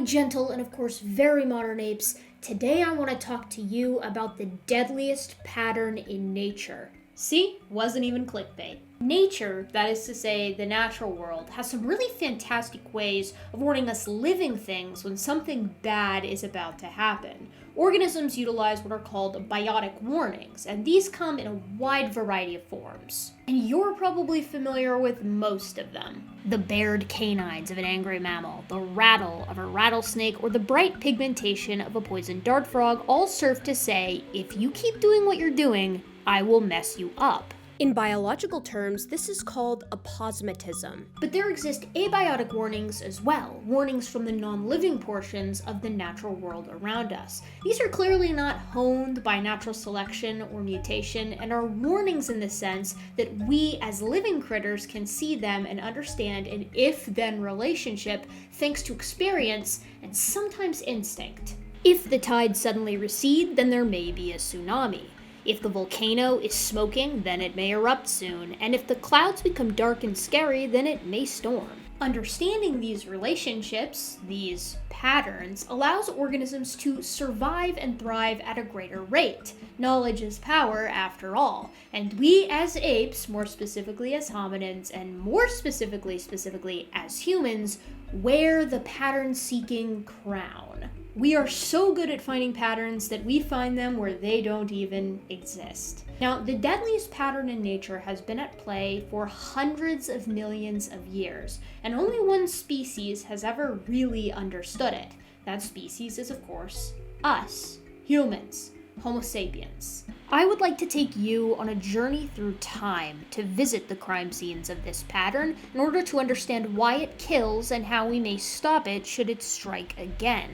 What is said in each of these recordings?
Hi, gentle and of course very modern apes. Today I want to talk to you about the deadliest pattern in nature. See? Wasn't even clickbait. Nature, that is to say the natural world, has some really fantastic ways of warning us living things when something bad is about to happen. Organisms utilize what are called biotic warnings, and these come in a wide variety of forms. And you're probably familiar with most of them. The bared canines of an angry mammal, the rattle of a rattlesnake, or the bright pigmentation of a poisoned dart frog all serve to say, if you keep doing what you're doing, I will mess you up. In biological terms, this is called aposematism. But there exist abiotic warnings as well, warnings from the non-living portions of the natural world around us. These are clearly not honed by natural selection or mutation, and are warnings in the sense that we as living critters can see them and understand an if-then relationship thanks to experience and sometimes instinct. If the tides suddenly recede, then there may be a tsunami. If the volcano is smoking, then it may erupt soon, and if the clouds become dark and scary, then it may storm. Understanding these relationships, these patterns, allows organisms to survive and thrive at a greater rate. Knowledge is power, after all, and we as apes, more specifically as hominins, and more specifically as humans, wear the pattern-seeking crown. We are so good at finding patterns that we find them where they don't even exist. Now, the deadliest pattern in nature has been at play for hundreds of millions of years, and only one species has ever really understood it. That species is, of course, us, humans, Homo sapiens. I would like to take you on a journey through time to visit the crime scenes of this pattern in order to understand why it kills and how we may stop it should it strike again.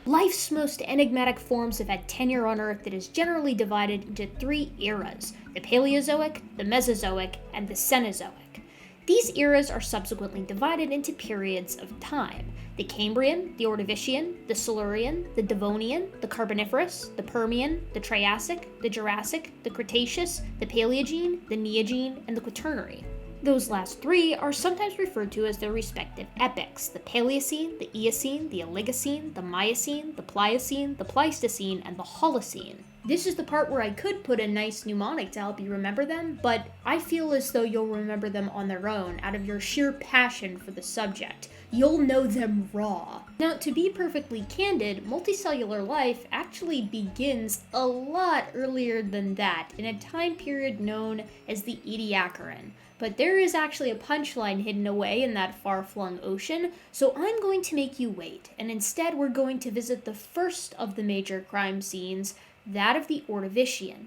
Life's most enigmatic forms have had tenure on Earth that is generally divided into three eras: the Paleozoic, the Mesozoic, and the Cenozoic. These eras are subsequently divided into periods of time: the Cambrian, the Ordovician, the Silurian, the Devonian, the Carboniferous, the Permian, the Triassic, the Jurassic, the Cretaceous, the Paleogene, the Neogene, and the Quaternary. Those last three are sometimes referred to as their respective epochs: the Paleocene, the Eocene, the Oligocene, the Miocene, the Pliocene, the Pleistocene, and the Holocene. This is the part where I could put a nice mnemonic to help you remember them, but I feel as though you'll remember them on their own out of your sheer passion for the subject. You'll know them raw. Now, to be perfectly candid, multicellular life actually begins a lot earlier than that, in a time period known as the Ediacaran. But there is actually a punchline hidden away in that far-flung ocean, so I'm going to make you wait, and instead we're going to visit the first of the major crime scenes, that of the Ordovician.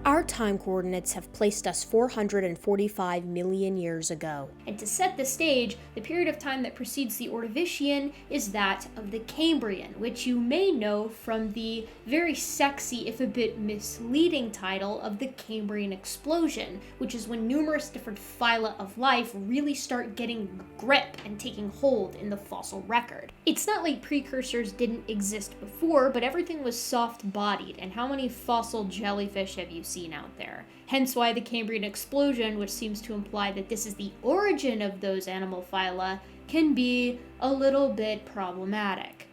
Our time coordinates have placed us 445 million years ago. And to set the stage, the period of time that precedes the Ordovician is that of the Cambrian, which you may know from the very sexy, if a bit misleading, title of the Cambrian Explosion, which is when numerous different phyla of life really start getting grip and taking hold in the fossil record. It's not like precursors didn't exist before, but everything was soft-bodied, and how many fossil jellyfish have you seen out there? Hence why the Cambrian Explosion, which seems to imply that this is the origin of those animal phyla, can be a little bit problematic.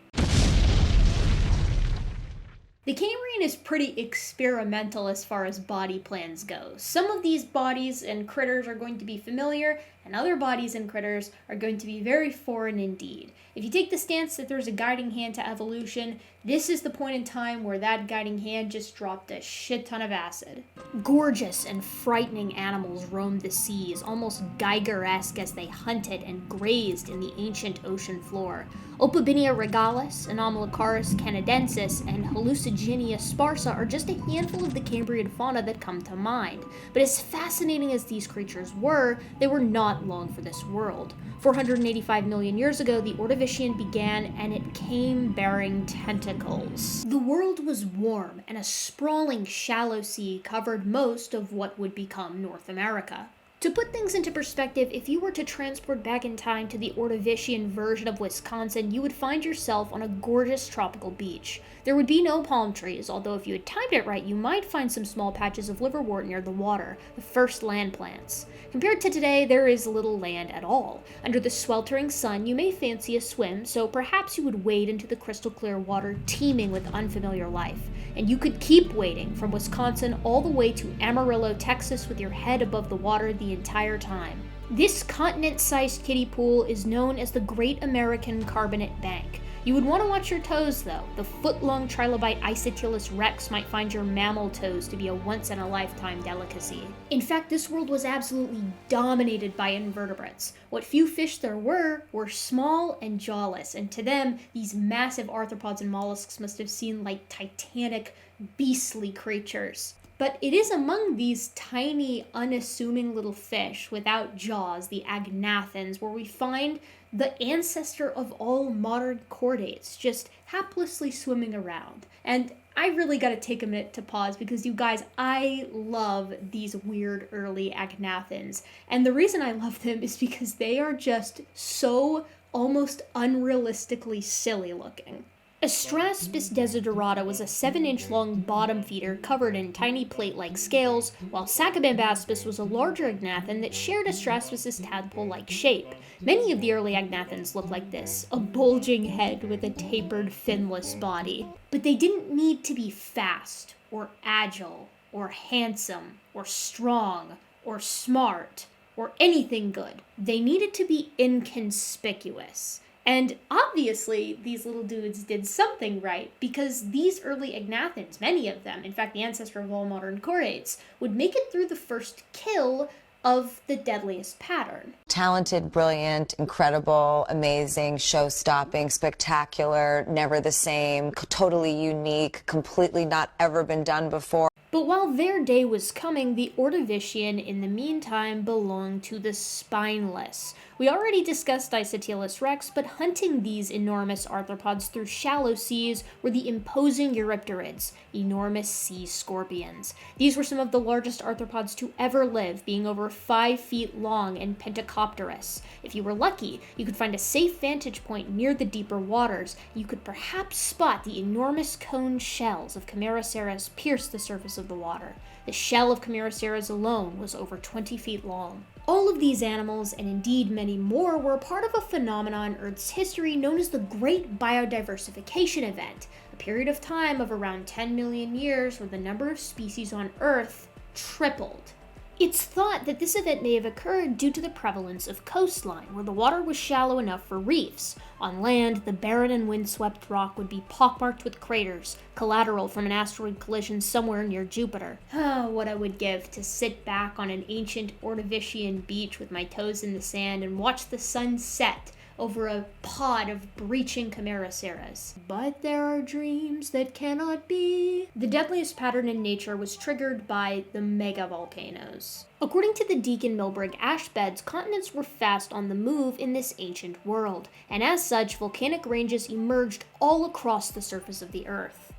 The Cambrian is pretty experimental as far as body plans go. Some of these bodies and critters are going to be familiar, and other bodies and critters are going to be very foreign indeed. If you take the stance that there's a guiding hand to evolution, this is the point in time where that guiding hand just dropped a shit ton of acid. Gorgeous and frightening animals roamed the seas, almost Geiger-esque as they hunted and grazed in the ancient ocean floor. Opabinia regalis, Anomalocaris canadensis, and Hallucigenia sparsa are just a handful of the Cambrian fauna that come to mind. But as fascinating as these creatures were, they were not long for this world. 485 million years ago, the Ordovician began, and it came bearing tentacles. The world was warm, and a sprawling shallow sea covered most of what would become North America. To put things into perspective, if you were to transport back in time to the Ordovician version of Wisconsin, you would find yourself on a gorgeous tropical beach. There would be no palm trees, although if you had timed it right, you might find some small patches of liverwort near the water, the first land plants. Compared to today, there is little land at all. Under the sweltering sun, you may fancy a swim, so perhaps you would wade into the crystal clear water teeming with unfamiliar life. And you could keep wading from Wisconsin all the way to Amarillo, Texas with your head above the water the entire time. This continent-sized kiddie pool is known as the Great American Carbonate Bank. You would want to watch your toes though. The foot-long trilobite Isotylus rex might find your mammal toes to be a once-in-a-lifetime delicacy. In fact, this world was absolutely dominated by invertebrates. What few fish there were small and jawless, and to them, these massive arthropods and mollusks must have seemed like titanic, beastly creatures. But it is among these tiny, unassuming little fish without jaws, the agnathans, where we find the ancestor of all modern chordates, just haplessly swimming around. And I really gotta take a minute to pause because you guys, I love these weird early agnathans. And the reason I love them is because they are just so almost unrealistically silly looking. Astraspis desiderata was a 7-inch long bottom feeder covered in tiny plate-like scales, while Sacabambaspis was a larger agnathan that shared Astraspis' tadpole-like shape. Many of the early agnathans looked like this, a bulging head with a tapered, finless body. But they didn't need to be fast, or agile, or handsome, or strong, or smart, or anything good. They needed to be inconspicuous. And obviously, these little dudes did something right, because these early agnathans, many of them, in fact the ancestor of all modern chordates, would make it through the first kill of the Deadliest Pattern. Talented, brilliant, incredible, amazing, show-stopping, spectacular, never the same, totally unique, completely not ever been done before. But while their day was coming, the Ordovician, in the meantime, belonged to the spineless. We already discussed Isotylus rex, but hunting these enormous arthropods through shallow seas were the imposing Eurypterids, enormous sea scorpions. These were some of the largest arthropods to ever live, being over 5 feet long and pentacopterous. If you were lucky, you could find a safe vantage point near the deeper waters. You could perhaps spot the enormous cone shells of Camaraceras pierce the surface of the water. The shell of Camaraceras alone was over 20 feet long. All of these animals, and indeed many more, were a part of a phenomenon in Earth's history known as the Great Biodiversification Event, a period of time of around 10 million years where the number of species on Earth tripled. It's thought that this event may have occurred due to the prevalence of coastline, where the water was shallow enough for reefs. On land, the barren and windswept rock would be pockmarked with craters, collateral from an asteroid collision somewhere near Jupiter. Oh, what I would give to sit back on an ancient Ordovician beach with my toes in the sand and watch the sun set over a pod of breaching Camaraceras. But there are dreams that cannot be. The deadliest pattern in nature was triggered by the megavolcanoes. According to the Deakin-Milberg ash beds, continents were fast on the move in this ancient world, and as such, volcanic ranges emerged all across the surface of the Earth.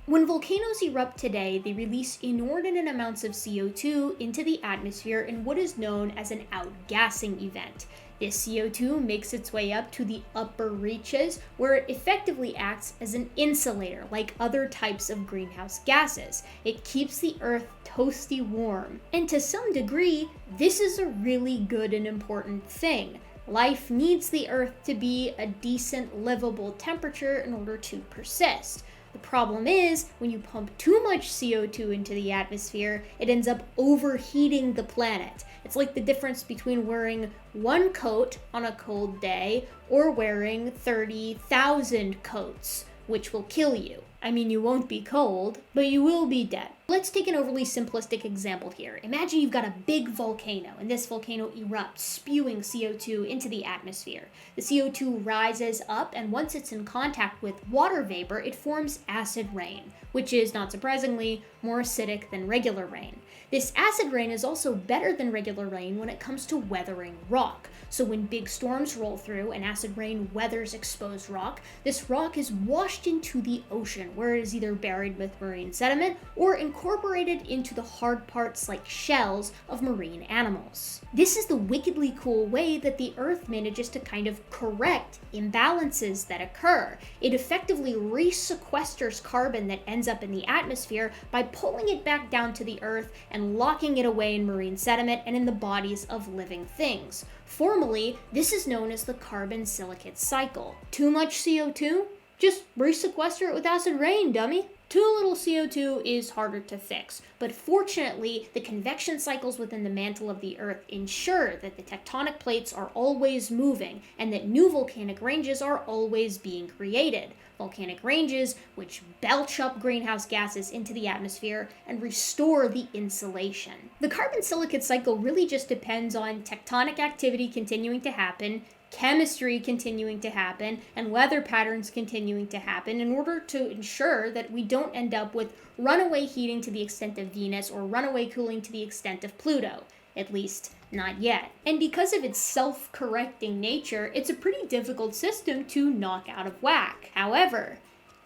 When volcanoes erupt today, they release inordinate amounts of CO2 into the atmosphere in what is known as an outgassing event. This CO2 makes its way up to the upper reaches, where it effectively acts as an insulator, like other types of greenhouse gases. It keeps the Earth toasty warm. And to some degree, this is a really good and important thing. Life needs the Earth to be a decent, livable temperature in order to persist. The problem is, when you pump too much CO2 into the atmosphere, it ends up overheating the planet. It's like the difference between wearing one coat on a cold day or wearing 30,000 coats, which will kill you. I mean, you won't be cold, but you will be dead. Let's take an overly simplistic example here. Imagine you've got a big volcano, and this volcano erupts, spewing CO2 into the atmosphere. The CO2 rises up, and once it's in contact with water vapor, it forms acid rain, which is, not surprisingly, more acidic than regular rain. This acid rain is also better than regular rain when it comes to weathering rock. So when big storms roll through and acid rain weathers exposed rock, this rock is washed into the ocean, where it is either buried with marine sediment or incorporated incorporated into the hard parts like shells of marine animals. This is the wickedly cool way that the Earth manages to kind of correct imbalances that occur. It effectively resequesters carbon that ends up in the atmosphere by pulling it back down to the Earth and locking it away in marine sediment and in the bodies of living things. Formally, this is known as the carbon silicate cycle. Too much CO2? Just resequester it with acid rain, dummy. Too little CO2 is harder to fix, but fortunately, the convection cycles within the mantle of the Earth ensure that the tectonic plates are always moving and that new volcanic ranges are always being created. Volcanic ranges which belch up greenhouse gases into the atmosphere and restore the insulation. The carbon silicate cycle really just depends on tectonic activity continuing to happen, chemistry continuing to happen, and weather patterns continuing to happen in order to ensure that we don't end up with runaway heating to the extent of Venus or runaway cooling to the extent of Pluto. At least, not yet. And because of its self-correcting nature, it's a pretty difficult system to knock out of whack. However,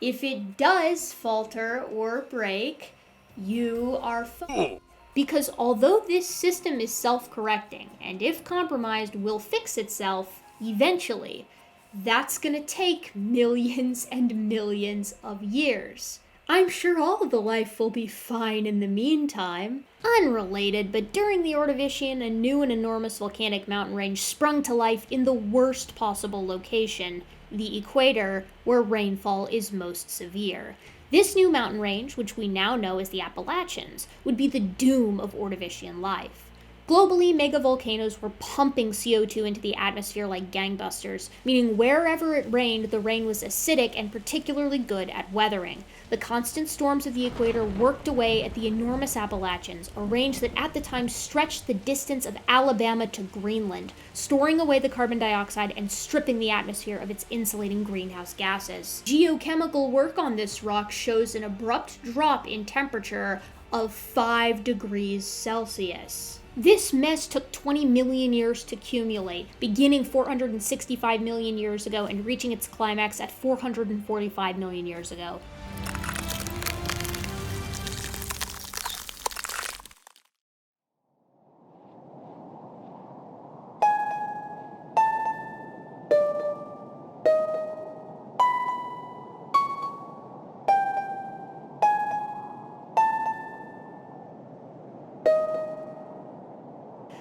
if it does falter or break, you are fucked. Because although this system is self-correcting, and if compromised will fix itself eventually, that's gonna take millions and millions of years. I'm sure all the life will be fine in the meantime. Unrelated, but during the Ordovician, a new and enormous volcanic mountain range sprung to life in the worst possible location, the equator, where rainfall is most severe. This new mountain range, which we now know as the Appalachians, would be the doom of Ordovician life. Globally, megavolcanoes were pumping CO2 into the atmosphere like gangbusters, meaning wherever it rained, the rain was acidic and particularly good at weathering. The constant storms of the equator worked away at the enormous Appalachians, a range that at the time stretched the distance of Alabama to Greenland, storing away the carbon dioxide and stripping the atmosphere of its insulating greenhouse gases. Geochemical work on this rock shows an abrupt drop in temperature of 5 degrees Celsius. This mess took 20 million years to accumulate, beginning 465 million years ago and reaching its climax at 445 million years ago.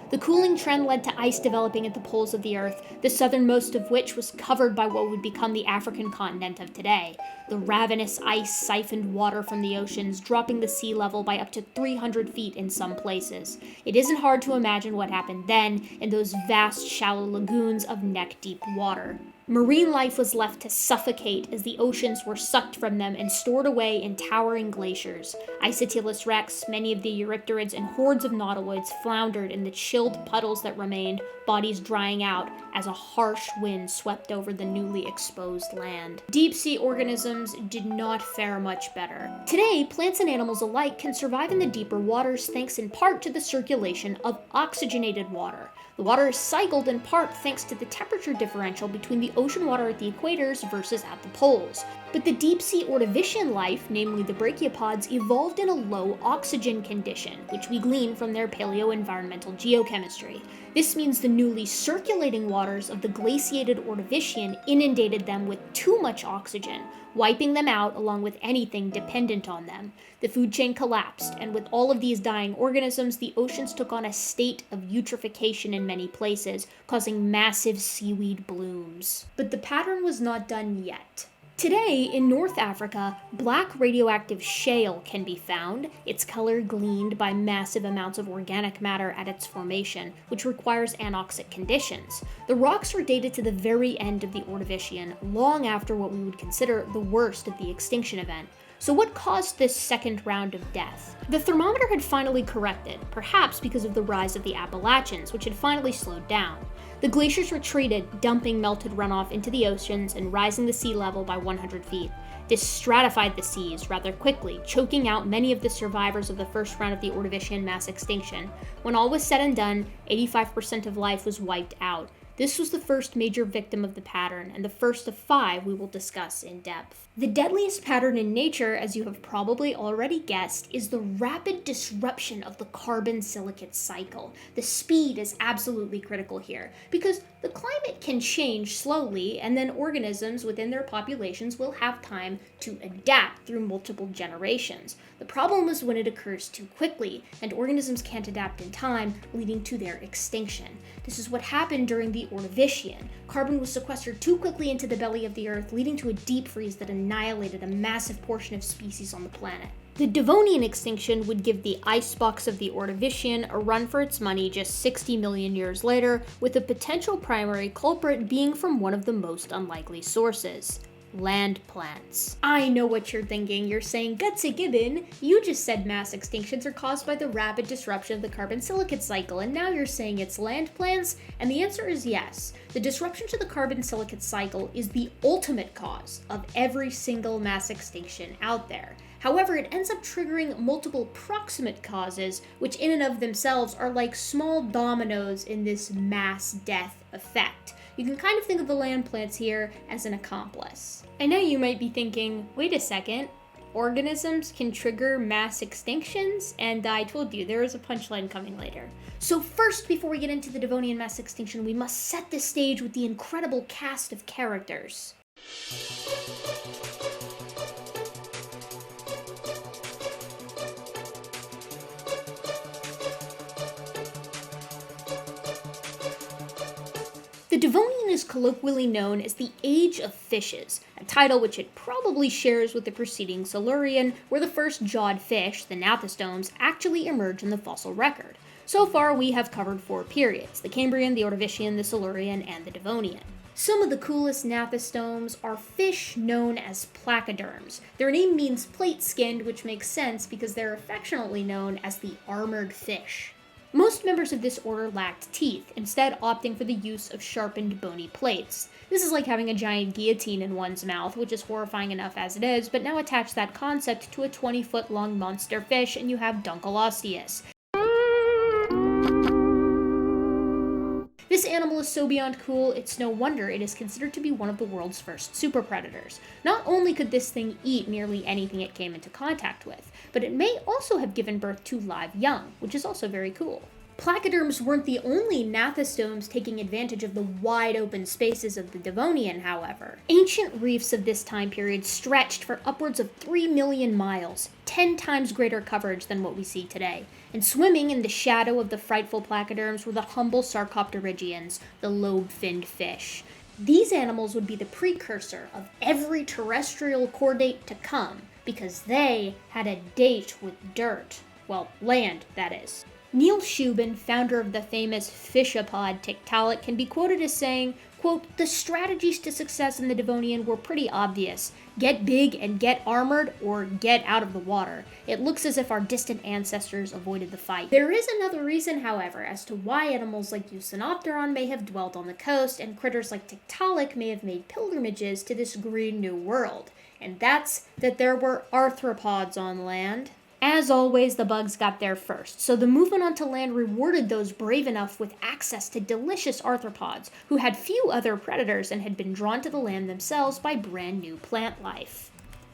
The cooling trend led to ice developing at the poles of the Earth, the southernmost of which was covered by what would become the African continent of today. The ravenous ice siphoned water from the oceans, dropping the sea level by up to 300 feet in some places. It isn't hard to imagine what happened then in those vast, shallow lagoons of neck-deep water. Marine life was left to suffocate as the oceans were sucked from them and stored away in towering glaciers. Isotylus rex, many of the eurypterids, and hordes of nautiloids floundered in the chilled puddles that remained, bodies drying out as a harsh wind swept over the newly exposed land. Deep-sea organisms did not fare much better. Today, plants and animals alike can survive in the deeper waters thanks in part to the circulation of oxygenated water. The water is cycled in part thanks to the temperature differential between the ocean water at the equators versus at the poles. But the deep-sea Ordovician life, namely the brachiopods, evolved in a low oxygen condition, which we glean from their paleo-environmental geochemistry. This means the newly circulating waters of the glaciated Ordovician inundated them with too much oxygen, wiping them out along with anything dependent on them. The food chain collapsed, and with all of these dying organisms, the oceans took on a state of eutrophication in many places, causing massive seaweed blooms. But the pattern was not done yet. Today, in North Africa, black radioactive shale can be found, its color gleaned by massive amounts of organic matter at its formation, which requires anoxic conditions. The rocks are dated to the very end of the Ordovician, long after what we would consider the worst of the extinction event. So what caused this second round of death? The thermometer had finally corrected, perhaps because of the rise of the Appalachians, which had finally slowed down. The glaciers retreated, dumping melted runoff into the oceans and rising the sea level by 100 feet. This stratified the seas rather quickly, choking out many of the survivors of the first round of the Ordovician mass extinction. When all was said and done, 85% of life was wiped out. This was the first major victim of the pattern, and the first of 5 we will discuss in depth. The deadliest pattern in nature, as you have probably already guessed, is the rapid disruption of the carbon-silicate cycle. The speed is absolutely critical here, because the climate can change slowly, and then organisms within their populations will have time to adapt through multiple generations. The problem is when it occurs too quickly, and organisms can't adapt in time, leading to their extinction. This is what happened during the Ordovician. Carbon was sequestered too quickly into the belly of the Earth, leading to a deep freeze that annihilated a massive portion of species on the planet. The Devonian extinction would give the icebox of the Ordovician a run for its money just 60 million years later, with the potential primary culprit being from one of the most unlikely sources: land plants. I know what you're thinking. You're saying, gutsickgibbon, you just said mass extinctions are caused by the rapid disruption of the carbon-silicate cycle, and now you're saying it's land plants? And the answer is yes. The disruption to the carbon-silicate cycle is the ultimate cause of every single mass extinction out there. However, it ends up triggering multiple proximate causes, which in and of themselves are like small dominoes in this mass death effect. You can kind of think of the land plants here as an accomplice. I know you might be thinking, wait a second, organisms can trigger mass extinctions? And I told you, there is a punchline coming later. So first, before we get into the Devonian mass extinction, we must set the stage with the incredible cast of characters. The Devonian is colloquially known as the Age of Fishes, a title which it probably shares with the preceding Silurian, where the first jawed fish, the gnathostomes, actually emerged in the fossil record. So far, we have covered 4 periods: the Cambrian, the Ordovician, the Silurian, and the Devonian. Some of the coolest gnathostomes are fish known as placoderms. Their name means plate-skinned, which makes sense because they're affectionately known as the armored fish. Most members of this order lacked teeth, instead opting for the use of sharpened bony plates. This is like having a giant guillotine in one's mouth, which is horrifying enough as it is, but now attach that concept to a 20-foot-long monster fish and you have Dunkleosteus. This animal is so beyond cool, it's no wonder it is considered to be one of the world's first super predators. Not only could this thing eat nearly anything it came into contact with, but it may also have given birth to live young, which is also very cool. Placoderms weren't the only gnathostomes taking advantage of the wide open spaces of the Devonian, however. Ancient reefs of this time period stretched for upwards of 3 million miles, 10 times greater coverage than what we see today. And swimming in the shadow of the frightful placoderms were the humble sarcopterygians, the lobe-finned fish. These animals would be the precursor of every terrestrial chordate to come, because they had a date with dirt. Well, land, that is. Neil Shubin, founder of the famous fishapod Tiktaalik, can be quoted as saying, quote, "The strategies to success in the Devonian were pretty obvious. Get big and get armored, or get out of the water. It looks as if our distant ancestors avoided the fight." There is another reason, however, as to why animals like Eosinopteron may have dwelt on the coast, and critters like Tiktaalik may have made pilgrimages to this green new world. And that's that there were arthropods on land. As always, the bugs got there first, so the movement onto land rewarded those brave enough with access to delicious arthropods, who had few other predators and had been drawn to the land themselves by brand new plant life.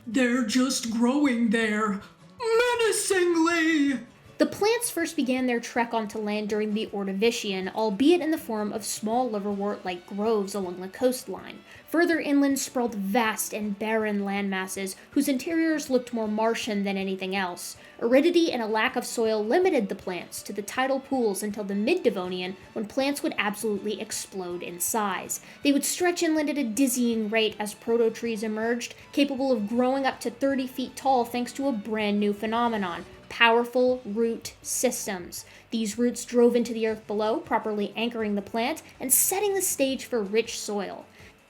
They're just growing there, menacingly! The plants first began their trek onto land during the Ordovician, albeit in the form of small liverwort-like groves along the coastline. Further inland sprawled vast and barren landmasses, whose interiors looked more Martian than anything else. Aridity and a lack of soil limited the plants to the tidal pools until the mid-Devonian, when plants would absolutely explode in size. They would stretch inland at a dizzying rate as proto-trees emerged, capable of growing up to 30 feet tall thanks to a brand new phenomenon: powerful root systems. These roots drove into the earth below, properly anchoring the plant and setting the stage for rich soil.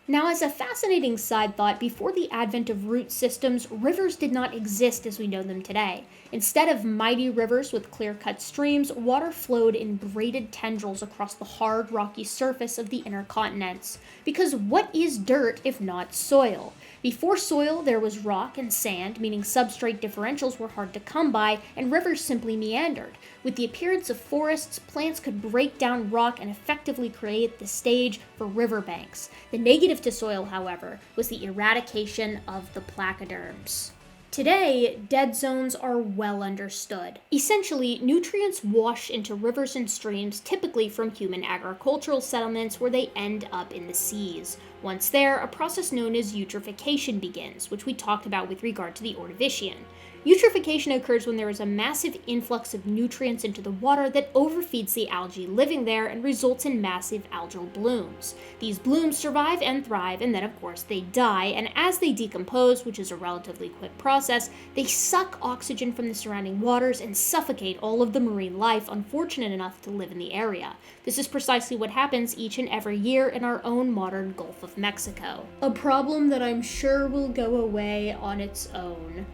Now, as a fascinating side thought, before the advent of root systems, rivers did not exist as we know them today. Instead of mighty rivers with clear-cut streams, water flowed in braided tendrils across the hard, rocky surface of the inner continents. Because what is dirt if not soil? Before soil, there was rock and sand, meaning substrate differentials were hard to come by, and rivers simply meandered. With the appearance of forests, plants could break down rock and effectively create the stage for riverbanks. The negative to soil, however, was the eradication of the placoderms. Today, dead zones are well understood. Essentially, nutrients wash into rivers and streams, typically from human agricultural settlements, where they end up in the seas. Once there, a process known as eutrophication begins, which we talked about with regard to the Ordovician. Eutrophication occurs when there is a massive influx of nutrients into the water that overfeeds the algae living there and results in massive algal blooms. These blooms survive and thrive, and then of course they die, and as they decompose, which is a relatively quick process, they suck oxygen from the surrounding waters and suffocate all of the marine life unfortunate enough to live in the area. This is precisely what happens each and every year in our own modern Gulf of Mexico. A problem that I'm sure will go away on its own.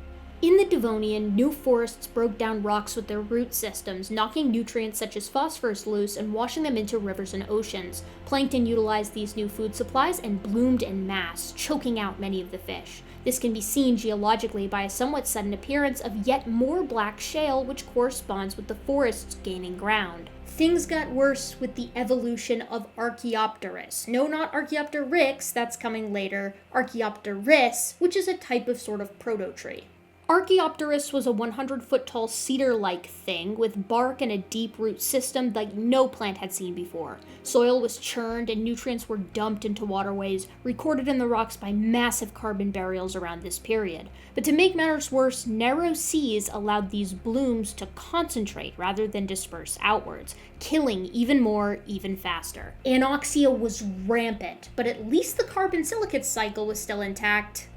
In the Devonian, new forests broke down rocks with their root systems, knocking nutrients such as phosphorus loose and washing them into rivers and oceans. Plankton utilized these new food supplies and bloomed en masse, choking out many of the fish. This can be seen geologically by a somewhat sudden appearance of yet more black shale, which corresponds with the forests gaining ground. Things got worse with the evolution of Archaeopteryx. No, not Archaeopteryx, that's coming later. Archaeopteryx, which is a type of sort of proto-tree. Archaeopteryx was a 100-foot-tall cedar-like thing with bark and a deep root system like no plant had seen before. Soil was churned and nutrients were dumped into waterways, recorded in the rocks by massive carbon burials around this period. But to make matters worse, narrow seas allowed these blooms to concentrate rather than disperse outwards, killing even more, even faster. Anoxia was rampant, but at least the carbon silicate cycle was still intact.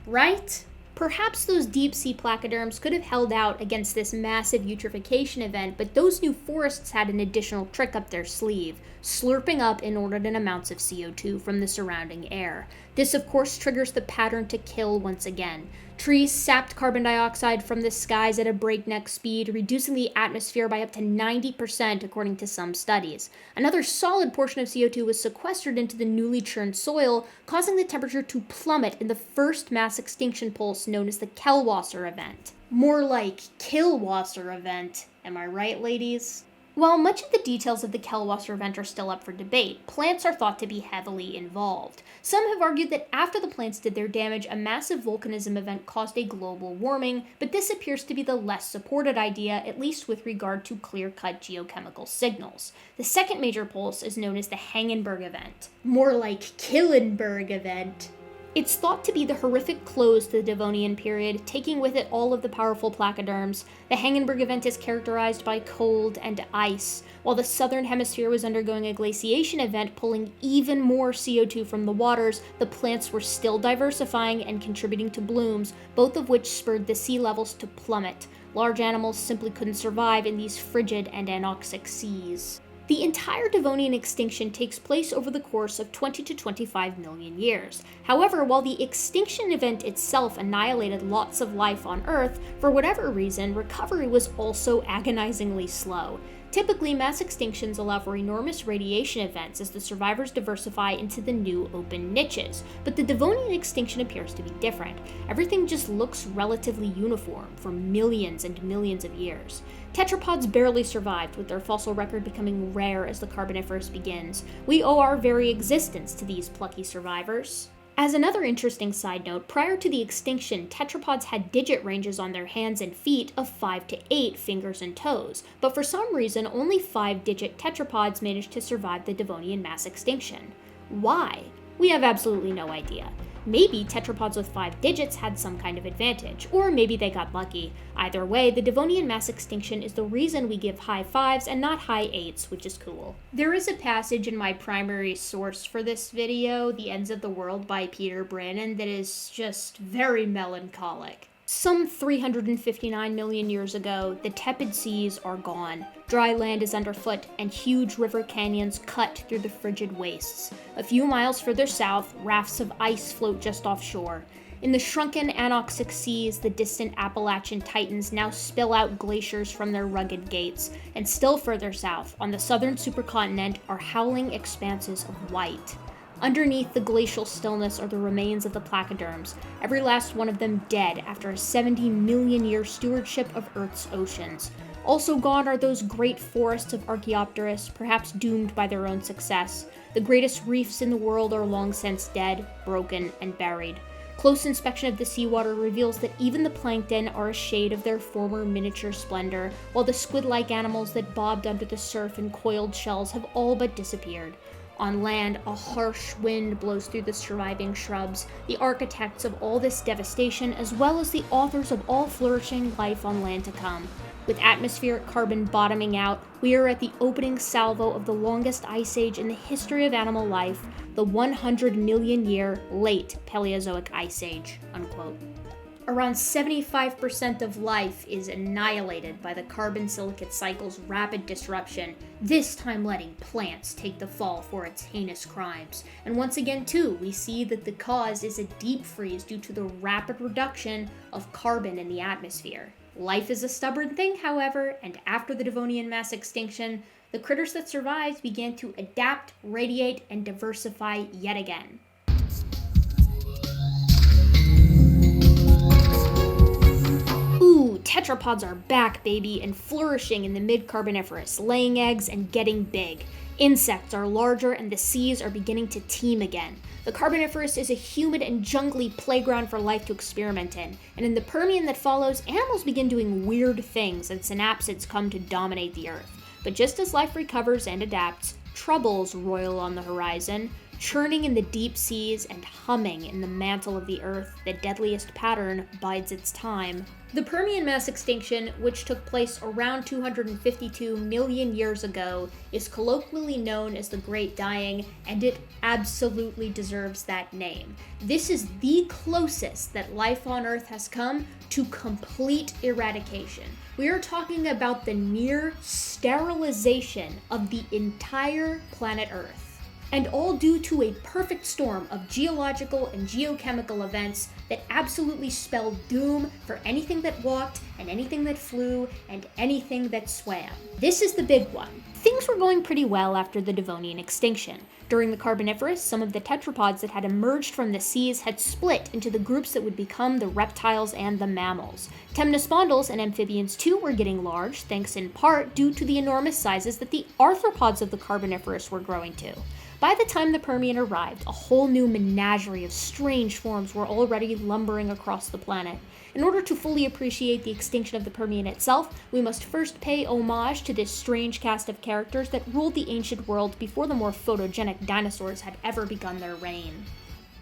Right? Perhaps those deep-sea placoderms could have held out against this massive eutrophication event, but those new forests had an additional trick up their sleeve, slurping up inordinate amounts of CO2 from the surrounding air. This, of course, triggers the pattern to kill once again. Trees sapped carbon dioxide from the skies at a breakneck speed, reducing the atmosphere by up to 90% according to some studies. Another solid portion of CO2 was sequestered into the newly churned soil, causing the temperature to plummet in the first mass extinction pulse known as the Kellwasser event. More like Killwasser event, am I right, ladies? While much of the details of the Kellwasser event are still up for debate, plants are thought to be heavily involved. Some have argued that after the plants did their damage, a massive volcanism event caused a global warming, but this appears to be the less supported idea, at least with regard to clear-cut geochemical signals. The second major pulse is known as the Hangenberg event. More like Killenberg event. It's thought to be the horrific close to the Devonian period, taking with it all of the powerful placoderms. The Hangenberg event is characterized by cold and ice. While the southern hemisphere was undergoing a glaciation event, pulling even more CO2 from the waters, the plants were still diversifying and contributing to blooms, both of which spurred the sea levels to plummet. Large animals simply couldn't survive in these frigid and anoxic seas. The entire Devonian extinction takes place over the course of 20 to 25 million years. However, while the extinction event itself annihilated lots of life on Earth, for whatever reason, recovery was also agonizingly slow. Typically, mass extinctions allow for enormous radiation events as the survivors diversify into the new open niches, but the Devonian extinction appears to be different. Everything just looks relatively uniform for millions and millions of years. Tetrapods barely survived, with their fossil record becoming rare as the Carboniferous begins. We owe our very existence to these plucky survivors. As another interesting side note, prior to the extinction, tetrapods had digit ranges on their hands and feet of 5 to 8 fingers and toes, but for some reason only 5-digit tetrapods managed to survive the Devonian mass extinction. Why? We have absolutely no idea. Maybe tetrapods with 5 digits had some kind of advantage, or maybe they got lucky. Either way, the Devonian mass extinction is the reason we give high 5s and not high 8s, which is cool. There is a passage in my primary source for this video, The Ends of the World by Peter Brannen, that is just very melancholic. Some 359 million years ago, the tepid seas are gone. Dry land is underfoot, and huge river canyons cut through the frigid wastes. A few miles further south, rafts of ice float just offshore. In the shrunken anoxic seas, the distant Appalachian Titans now spill out glaciers from their rugged gates, and still further south, on the southern supercontinent, are howling expanses of white. Underneath the glacial stillness are the remains of the placoderms, every last one of them dead after a 70 million year stewardship of Earth's oceans. Also gone are those great forests of Archaeopteryx, perhaps doomed by their own success. The greatest reefs in the world are long since dead, broken, and buried. Close inspection of the seawater reveals that even the plankton are a shade of their former miniature splendor, while the squid-like animals that bobbed under the surf in coiled shells have all but disappeared. On land, a harsh wind blows through the surviving shrubs, the architects of all this devastation, as well as the authors of all flourishing life on land to come. With atmospheric carbon bottoming out, we are at the opening salvo of the longest ice age in the history of animal life, the 100 million year late Paleozoic Ice Age, unquote. Around 75% of life is annihilated by the carbon-silicate cycle's rapid disruption, this time letting plants take the fall for its heinous crimes. And once again, too, we see that the cause is a deep freeze due to the rapid reduction of carbon in the atmosphere. Life is a stubborn thing, however, and after the Devonian mass extinction, the critters that survived began to adapt, radiate, and diversify yet again. Tetrapods are back, baby, and flourishing in the mid-Carboniferous, laying eggs and getting big. Insects are larger and the seas are beginning to teem again. The Carboniferous is a humid and jungly playground for life to experiment in, and in the Permian that follows, animals begin doing weird things and synapsids come to dominate the Earth. But just as life recovers and adapts, troubles roil on the horizon. Churning in the deep seas and humming in the mantle of the Earth, the deadliest pattern bides its time. The Permian mass extinction, which took place around 252 million years ago, is colloquially known as the Great Dying, and it absolutely deserves that name. This is the closest that life on Earth has come to complete eradication. We are talking about the near sterilization of the entire planet Earth. And all due to a perfect storm of geological and geochemical events that absolutely spelled doom for anything that walked, and anything that flew, and anything that swam. This is the big one. Things were going pretty well after the Devonian extinction. During the Carboniferous, some of the tetrapods that had emerged from the seas had split into the groups that would become the reptiles and the mammals. Temnospondyls and amphibians too were getting large, thanks in part due to the enormous sizes that the arthropods of the Carboniferous were growing to. By the time the Permian arrived, a whole new menagerie of strange forms were already lumbering across the planet. In order to fully appreciate the extinction of the Permian itself, we must first pay homage to this strange cast of characters that ruled the ancient world before the more photogenic dinosaurs had ever begun their reign.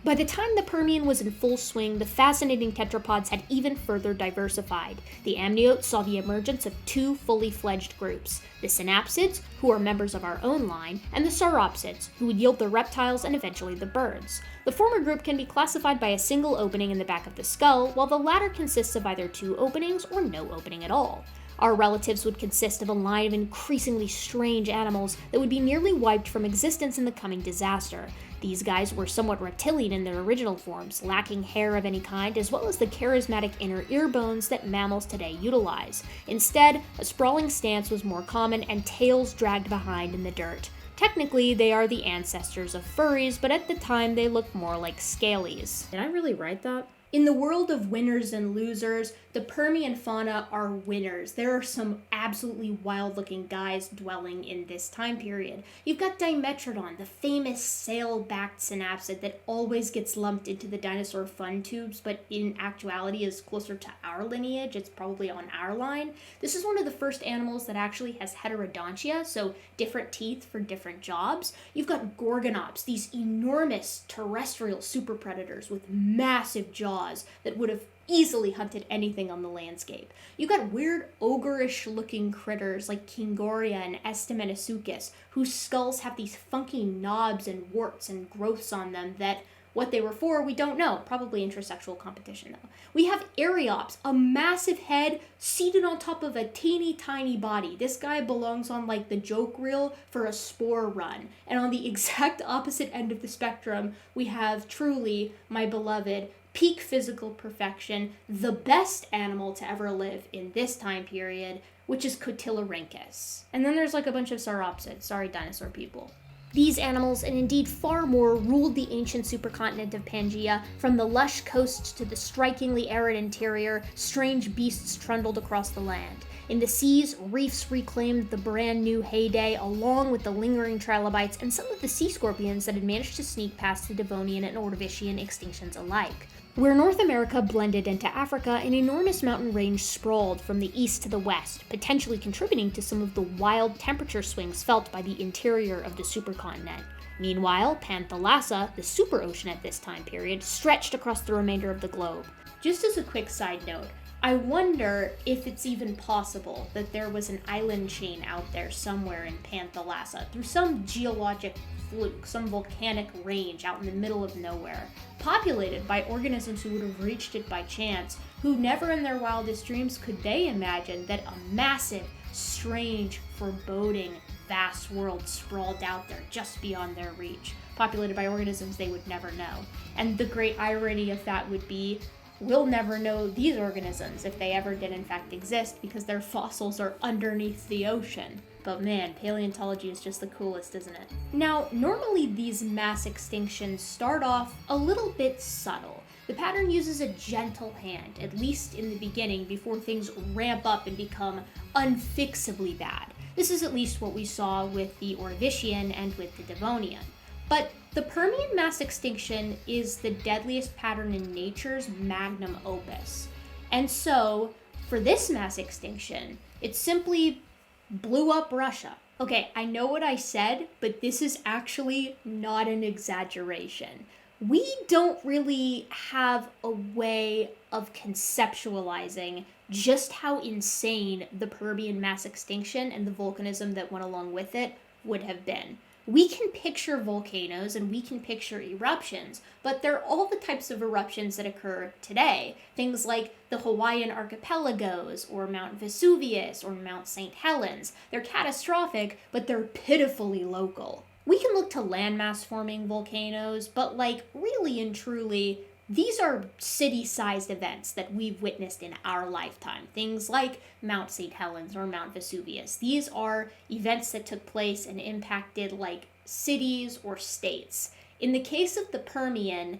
By the time the Permian was in full swing, the fascinating tetrapods had even further diversified. The amniotes saw the emergence of two fully fledged groups, the synapsids, who are members of our own line, and the sauropsids, who would yield the reptiles and eventually the birds. The former group can be classified by a single opening in the back of the skull, while the latter consists of either two openings or no opening at all. Our relatives would consist of a line of increasingly strange animals that would be nearly wiped from existence in the coming disaster. These guys were somewhat reptilian in their original forms, lacking hair of any kind, as well as the charismatic inner ear bones that mammals today utilize. Instead, a sprawling stance was more common and tails dragged behind in the dirt. Technically, they are the ancestors of furries, but at the time they looked more like scalies. Did I really write that? In the world of winners and losers, the Permian fauna are winners. There are some absolutely wild-looking guys dwelling in this time period. You've got Dimetrodon, the famous sail-backed synapsid that always gets lumped into the dinosaur fun tubes, but in actuality is closer to our lineage. It's probably on our line. This is one of the first animals that actually has heterodontia, so different teeth for different jobs. You've got Gorgonops, these enormous terrestrial super predators with massive jaws that would have easily hunted anything on the landscape. You got weird ogreish looking critters like Kingoria and Estemenasuchus, whose skulls have these funky knobs and warts and growths on them that, What they were for, we don't know. Probably intersexual competition, though. We have Ariops, a massive head seated on top of a teeny tiny body. This guy belongs on like the joke reel for a spore run. And on the exact opposite end of the spectrum, we have truly, my beloved, peak physical perfection, the best animal to ever live in this time period, which is Cotylorhynchus. And then there's like a bunch of sauropsids. Sorry, dinosaur people. These animals, and indeed far more, ruled the ancient supercontinent of Pangaea. From the lush coasts to the strikingly arid interior, strange beasts trundled across the land. In the seas, reefs reclaimed the brand new heyday, along with the lingering trilobites and some of the sea scorpions that had managed to sneak past the Devonian and Ordovician extinctions alike. Where North America blended into Africa, an enormous mountain range sprawled from the east to the west, potentially contributing to some of the wild temperature swings felt by the interior of the supercontinent. Meanwhile, Panthalassa, the superocean at this time period, stretched across the remainder of the globe. Just as a quick side note, I wonder if it's even possible that there was an island chain out there somewhere in Panthalassa, through some geologic fluke, some volcanic range out in the middle of nowhere, populated by organisms who would have reached it by chance, who never in their wildest dreams could they imagine that a massive, strange, foreboding, vast world sprawled out there just beyond their reach, populated by organisms they would never know. And the great irony of that would be, we'll never know these organisms if they ever did in fact exist because their fossils are underneath the ocean. But man, paleontology is just the coolest, isn't it? Now, normally these mass extinctions start off a little bit subtle. The pattern uses a gentle hand, at least in the beginning, before things ramp up and become unfixably bad. This is at least what we saw with the Ordovician and with the Devonian. But the Permian mass extinction is the deadliest pattern in nature's magnum opus. And so, for this mass extinction, it simply blew up Russia. Okay, I know what I said, but this is actually not an exaggeration. We don't really have a way of conceptualizing just how insane the Permian mass extinction and the volcanism that went along with it would have been. We can picture volcanoes and we can picture eruptions, but they're all the types of eruptions that occur today. Things like the Hawaiian archipelagos, or Mount Vesuvius, or Mount St. Helens. They're catastrophic, but they're pitifully local. We can look to landmass forming volcanoes, but really and truly, these are city-sized events that we've witnessed in our lifetime. Things like Mount St. Helens or Mount Vesuvius. These are events that took place and impacted cities or states. In the case of the Permian,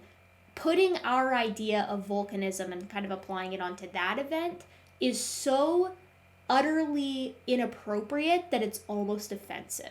putting our idea of volcanism and kind of applying it onto that event is so utterly inappropriate that it's almost offensive.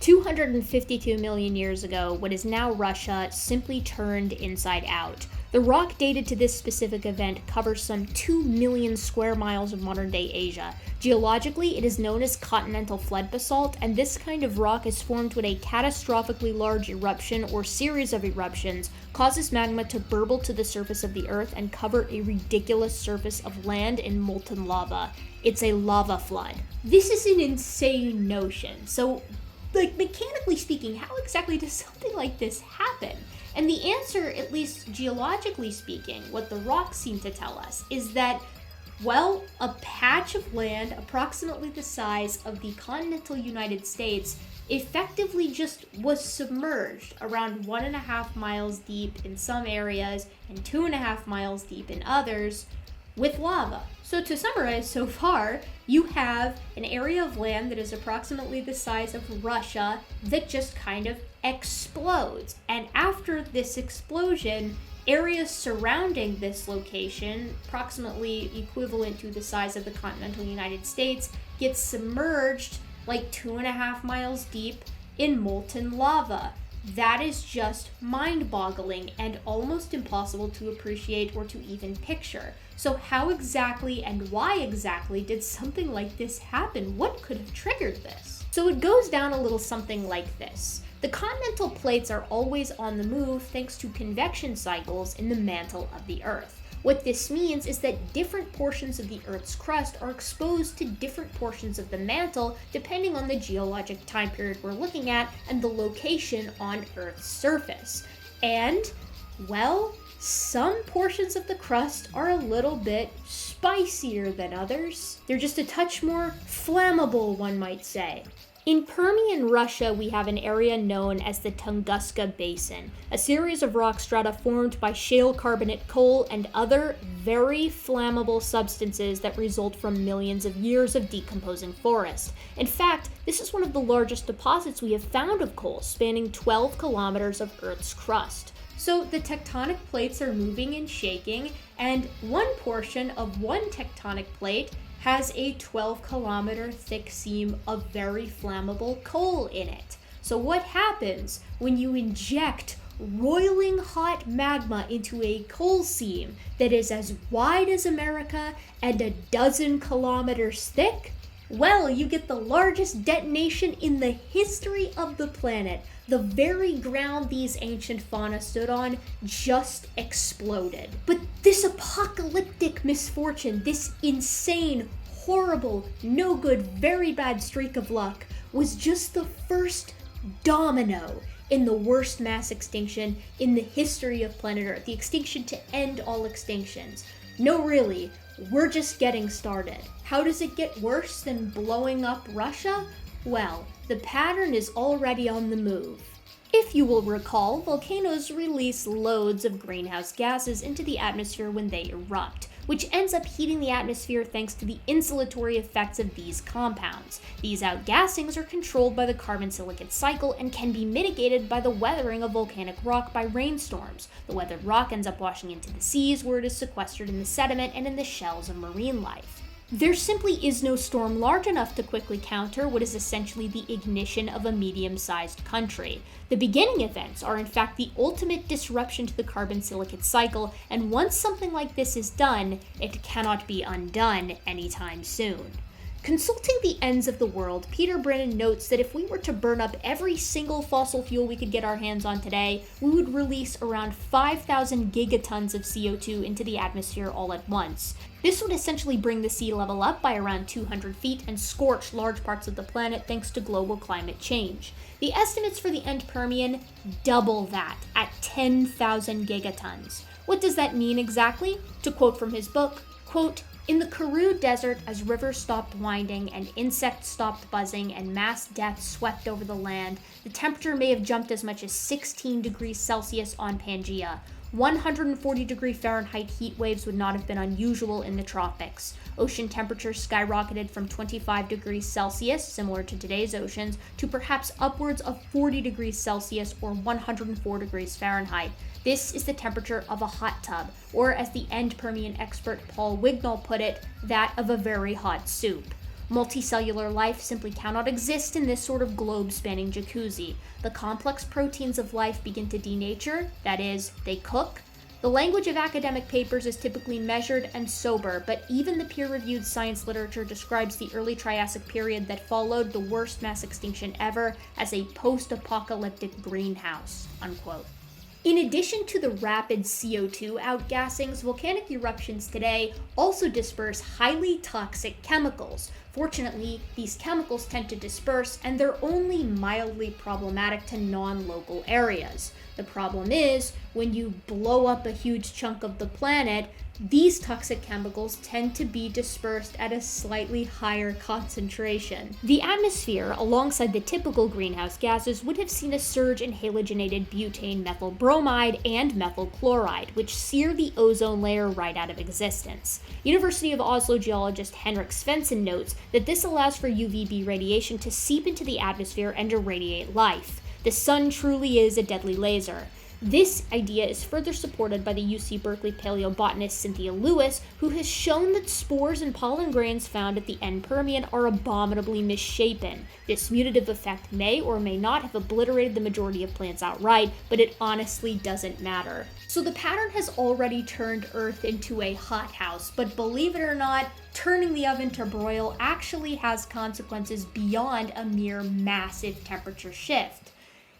252 million years ago, what is now Russia simply turned inside out. The rock dated to this specific event covers some 2 million square miles of modern-day Asia. Geologically, it is known as continental flood basalt, and this kind of rock is formed when a catastrophically large eruption or series of eruptions causes magma to burble to the surface of the earth and cover a ridiculous surface of land in molten lava. It's a lava flood. This is an insane notion. So, mechanically speaking, how exactly does something like this happen? And the answer, at least geologically speaking, what the rocks seem to tell us, is that, a patch of land approximately the size of the continental United States effectively just was submerged around 1.5 miles deep in some areas and 2.5 miles deep in others with lava. So to summarize so far, you have an area of land that is approximately the size of Russia that just kind of explodes. And after this explosion, areas surrounding this location, approximately equivalent to the size of the continental United States, get submerged 2.5 miles deep in molten lava. That is just mind-boggling and almost impossible to appreciate or to even picture. So how exactly and why exactly did something like this happen? What could have triggered this? So it goes down a little something like this. The continental plates are always on the move thanks to convection cycles in the mantle of the Earth. What this means is that different portions of the Earth's crust are exposed to different portions of the mantle depending on the geologic time period we're looking at and the location on Earth's surface. And Well, some portions of the crust are a little bit spicier than others. They're just a touch more flammable, one might say. In Permian Russia, we have an area known as the Tunguska Basin, a series of rock strata formed by shale carbonate coal and other very flammable substances that result from millions of years of decomposing forest. In fact, this is one of the largest deposits we have found of coal, spanning 12 kilometers of Earth's crust. So the tectonic plates are moving and shaking, and one portion of one tectonic plate has a 12-kilometer thick seam of very flammable coal in it. So what happens when you inject roiling hot magma into a coal seam that is as wide as America and a dozen kilometers thick? Well, you get the largest detonation in the history of the planet. The very ground these ancient fauna stood on just exploded. But this apocalyptic misfortune, this insane, horrible, no good, very bad streak of luck, was just the first domino in the worst mass extinction in the history of planet Earth, the extinction to end all extinctions. No, really, we're just getting started. How does it get worse than blowing up Russia? Well, the pattern is already on the move. If you will recall, volcanoes release loads of greenhouse gases into the atmosphere when they erupt, which ends up heating the atmosphere thanks to the insulatory effects of these compounds. These outgassings are controlled by the carbon-silicate cycle and can be mitigated by the weathering of volcanic rock by rainstorms. The weathered rock ends up washing into the seas, where it is sequestered in the sediment and in the shells of marine life. There simply is no storm large enough to quickly counter what is essentially the ignition of a medium-sized country. The beginning events are in fact the ultimate disruption to the carbon-silicate cycle, and once something like this is done, it cannot be undone anytime soon. Consulting the ends of the world, Peter Brannen notes that if we were to burn up every single fossil fuel we could get our hands on today, we would release around 5,000 gigatons of CO2 into the atmosphere all at once. This would essentially bring the sea level up by around 200 feet and scorch large parts of the planet thanks to global climate change. The estimates for the end Permian double that at 10,000 gigatons. What does that mean exactly? To quote from his book, quote, "In the Karoo Desert, as rivers stopped winding and insects stopped buzzing and mass death swept over the land, the temperature may have jumped as much as 16 degrees Celsius on Pangaea. 140-degree Fahrenheit heat waves would not have been unusual in the tropics. Ocean temperatures skyrocketed from 25 degrees Celsius, similar to today's oceans, to perhaps upwards of 40 degrees Celsius or 104 degrees Fahrenheit. This is the temperature of a hot tub, or as the end Permian expert Paul Wignall put it, that of a very hot soup. Multicellular life simply cannot exist in this sort of globe-spanning jacuzzi. The complex proteins of life begin to denature, that is, they cook. The language of academic papers is typically measured and sober, but even the peer-reviewed science literature describes the early Triassic period that followed the worst mass extinction ever as a post-apocalyptic greenhouse," unquote. In addition to the rapid CO2 outgassings, volcanic eruptions today also disperse highly toxic chemicals. Fortunately, these chemicals tend to disperse, and they're only mildly problematic to non-local areas. The problem is, when you blow up a huge chunk of the planet, these toxic chemicals tend to be dispersed at a slightly higher concentration. The atmosphere, alongside the typical greenhouse gases, would have seen a surge in halogenated butane methyl bromide and methyl chloride, which sear the ozone layer right out of existence. University of Oslo geologist Henrik Svensson notes that this allows for UVB radiation to seep into the atmosphere and irradiate life. The sun truly is a deadly laser. This idea is further supported by the UC Berkeley paleobotanist Cynthia Lewis, who has shown that spores and pollen grains found at the end Permian are abominably misshapen. This mutative effect may or may not have obliterated the majority of plants outright, but it honestly doesn't matter. So the pattern has already turned Earth into a hothouse, but believe it or not, turning the oven to broil actually has consequences beyond a mere massive temperature shift.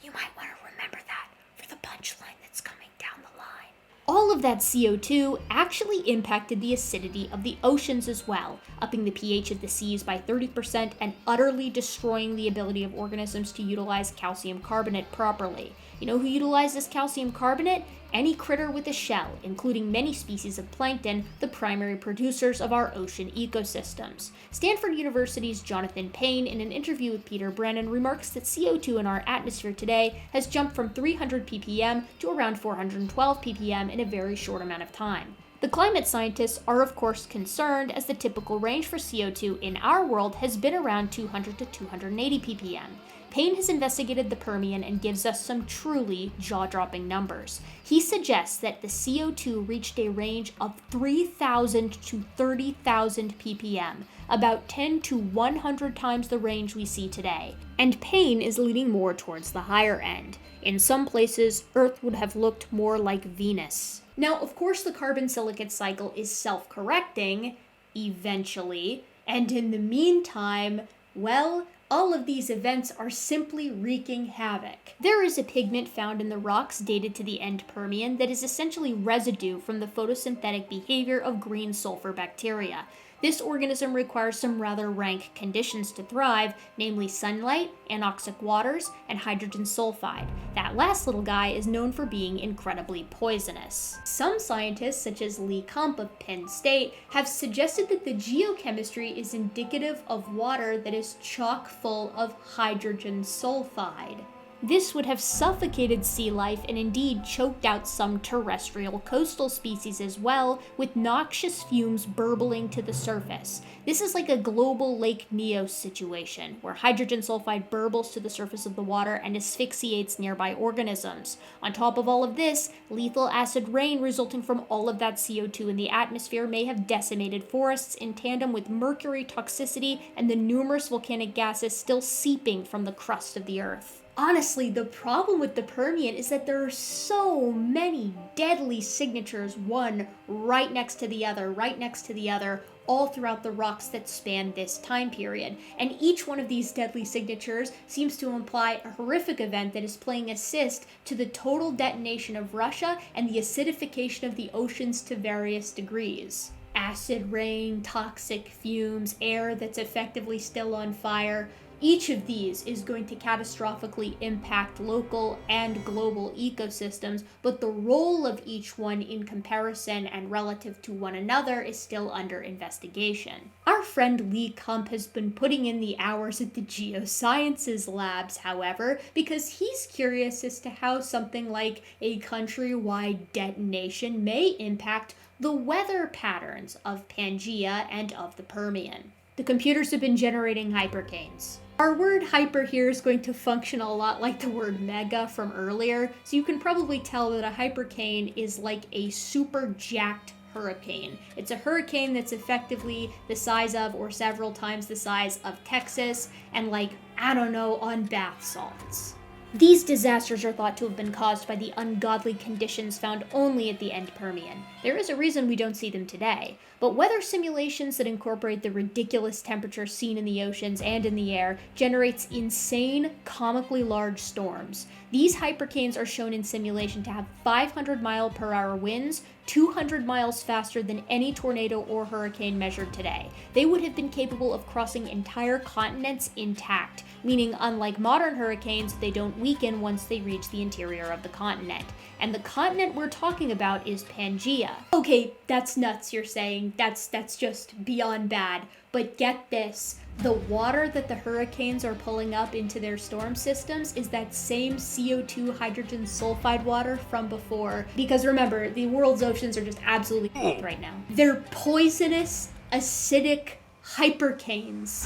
You might want to remember that for the punchline that's coming down the line. All of that CO2 actually impacted the acidity of the oceans as well, upping the pH of the seas by 30% and utterly destroying the ability of organisms to utilize calcium carbonate properly. You know who utilizes calcium carbonate? Any critter with a shell, including many species of plankton, the primary producers of our ocean ecosystems. Stanford University's Jonathan Payne, in an interview with Peter Brannen, remarks that CO2 in our atmosphere today has jumped from 300 ppm to around 412 ppm in a very short amount of time. The climate scientists are of course concerned, as the typical range for CO2 in our world has been around 200 to 280 ppm. Payne has investigated the Permian and gives us some truly jaw-dropping numbers. He suggests that the CO2 reached a range of 3,000 to 30,000 ppm, about 10 to 100 times the range we see today. And Payne is leaning more towards the higher end. In some places, Earth would have looked more like Venus. Now, of course, the carbon silicate cycle is self-correcting, eventually, and in the meantime, well, all of these events are simply wreaking havoc. There is a pigment found in the rocks dated to the end Permian that is essentially residue from the photosynthetic behavior of green sulfur bacteria. This organism requires some rather rank conditions to thrive, namely sunlight, anoxic waters, and hydrogen sulfide. That last little guy is known for being incredibly poisonous. Some scientists, such as Lee Kump of Penn State, have suggested that the geochemistry is indicative of water that is chock full of hydrogen sulfide. This would have suffocated sea life and indeed choked out some terrestrial coastal species as well, with noxious fumes burbling to the surface. This is like a global Lake Neos situation, where hydrogen sulfide burbles to the surface of the water and asphyxiates nearby organisms. On top of all of this, lethal acid rain resulting from all of that CO2 in the atmosphere may have decimated forests in tandem with mercury toxicity and the numerous volcanic gases still seeping from the crust of the Earth. Honestly, the problem with the Permian is that there are so many deadly signatures, one right next to the other, all throughout the rocks that span this time period. And each one of these deadly signatures seems to imply a horrific event that is playing assist to the total detonation of Russia and the acidification of the oceans to various degrees. Acid rain, toxic fumes, air that's effectively still on fire. Each of these is going to catastrophically impact local and global ecosystems, but the role of each one in comparison and relative to one another is still under investigation. Our friend Lee Kump has been putting in the hours at the geosciences labs, however, because he's curious as to how something like a countrywide detonation may impact the weather patterns of Pangaea and of the Permian. The computers have been generating hypercanes. Our word hyper here is going to function a lot like the word mega from earlier, so you can probably tell that a hypercane is like a super jacked hurricane. It's a hurricane that's effectively the size of or several times the size of Texas and on bath salts. These disasters are thought to have been caused by the ungodly conditions found only at the end Permian. There is a reason we don't see them today, but weather simulations that incorporate the ridiculous temperatures seen in the oceans and in the air generates insane, comically large storms. These hypercanes are shown in simulation to have 500-mile-per-hour winds, 200 miles faster than any tornado or hurricane measured today. They would have been capable of crossing entire continents intact, meaning unlike modern hurricanes, they don't weaken once they reach the interior of the continent. And the continent we're talking about is Pangaea. Okay, that's nuts, you're saying. That's just beyond bad. But get this, the water that the hurricanes are pulling up into their storm systems is that same CO2 hydrogen sulfide water from before. Because remember, the world's oceans are just absolutely right now. They're poisonous, acidic hypercanes.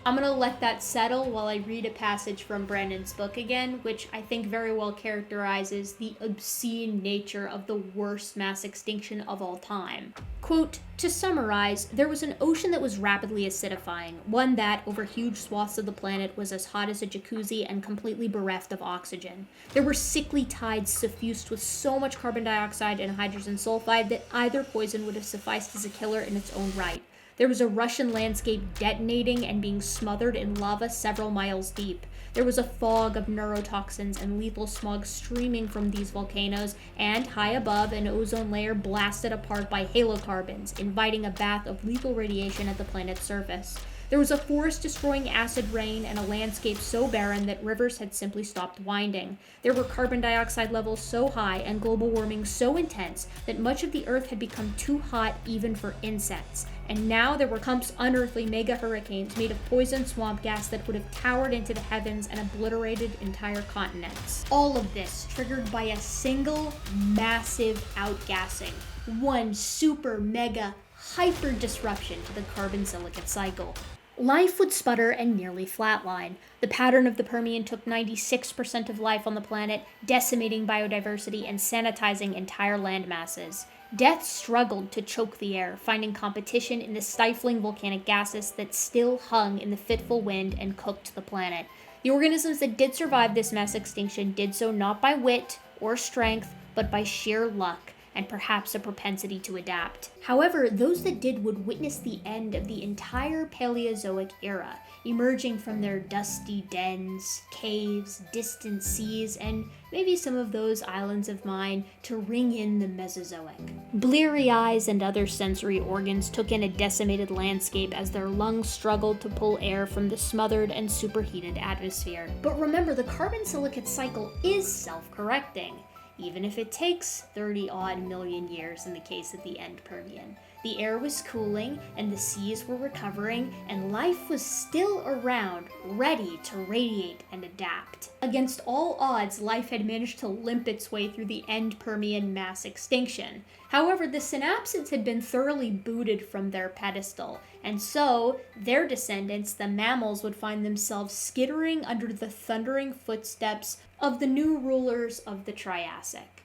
I'm gonna let that settle while I read a passage from Brannen's book again, which I think very well characterizes the obscene nature of the worst mass extinction of all time. Quote, "To summarize, there was an ocean that was rapidly acidifying, one that, over huge swaths of the planet, was as hot as a jacuzzi and completely bereft of oxygen. There were sickly tides suffused with so much carbon dioxide and hydrogen sulfide that either poison would have sufficed as a killer in its own right. There was a Russian landscape detonating and being smothered in lava several miles deep. There was a fog of neurotoxins and lethal smog streaming from these volcanoes, and high above, an ozone layer blasted apart by halocarbons, inviting a bath of lethal radiation at the planet's surface. There was a forest-destroying acid rain and a landscape so barren that rivers had simply stopped winding. There were carbon dioxide levels so high and global warming so intense that much of the Earth had become too hot even for insects. And now there were clumps unearthly mega hurricanes made of poison swamp gas that would have towered into the heavens and obliterated entire continents. All of this triggered by a single massive outgassing. One super mega hyper disruption to the carbon silicate cycle. Life would sputter and nearly flatline. The pattern of the Permian took 96% of life on the planet, decimating biodiversity and sanitizing entire land masses. Death struggled to choke the air, finding competition in the stifling volcanic gases that still hung in the fitful wind and cooked the planet. The organisms that did survive this mass extinction did so not by wit or strength, but by sheer luck, and perhaps a propensity to adapt. However, those that did would witness the end of the entire Paleozoic era, emerging from their dusty dens, caves, distant seas, and maybe some of those islands of mine to ring in the Mesozoic. Bleary eyes and other sensory organs took in a decimated landscape as their lungs struggled to pull air from the smothered and superheated atmosphere. But remember, the carbon silicate cycle is self-correcting, even if it takes 30-odd million years in the case of the end Permian. The air was cooling, and the seas were recovering, and life was still around, ready to radiate and adapt. Against all odds, life had managed to limp its way through the end Permian mass extinction. However, the synapsids had been thoroughly booted from their pedestal, and so their descendants, the mammals, would find themselves skittering under the thundering footsteps of the new rulers of the Triassic.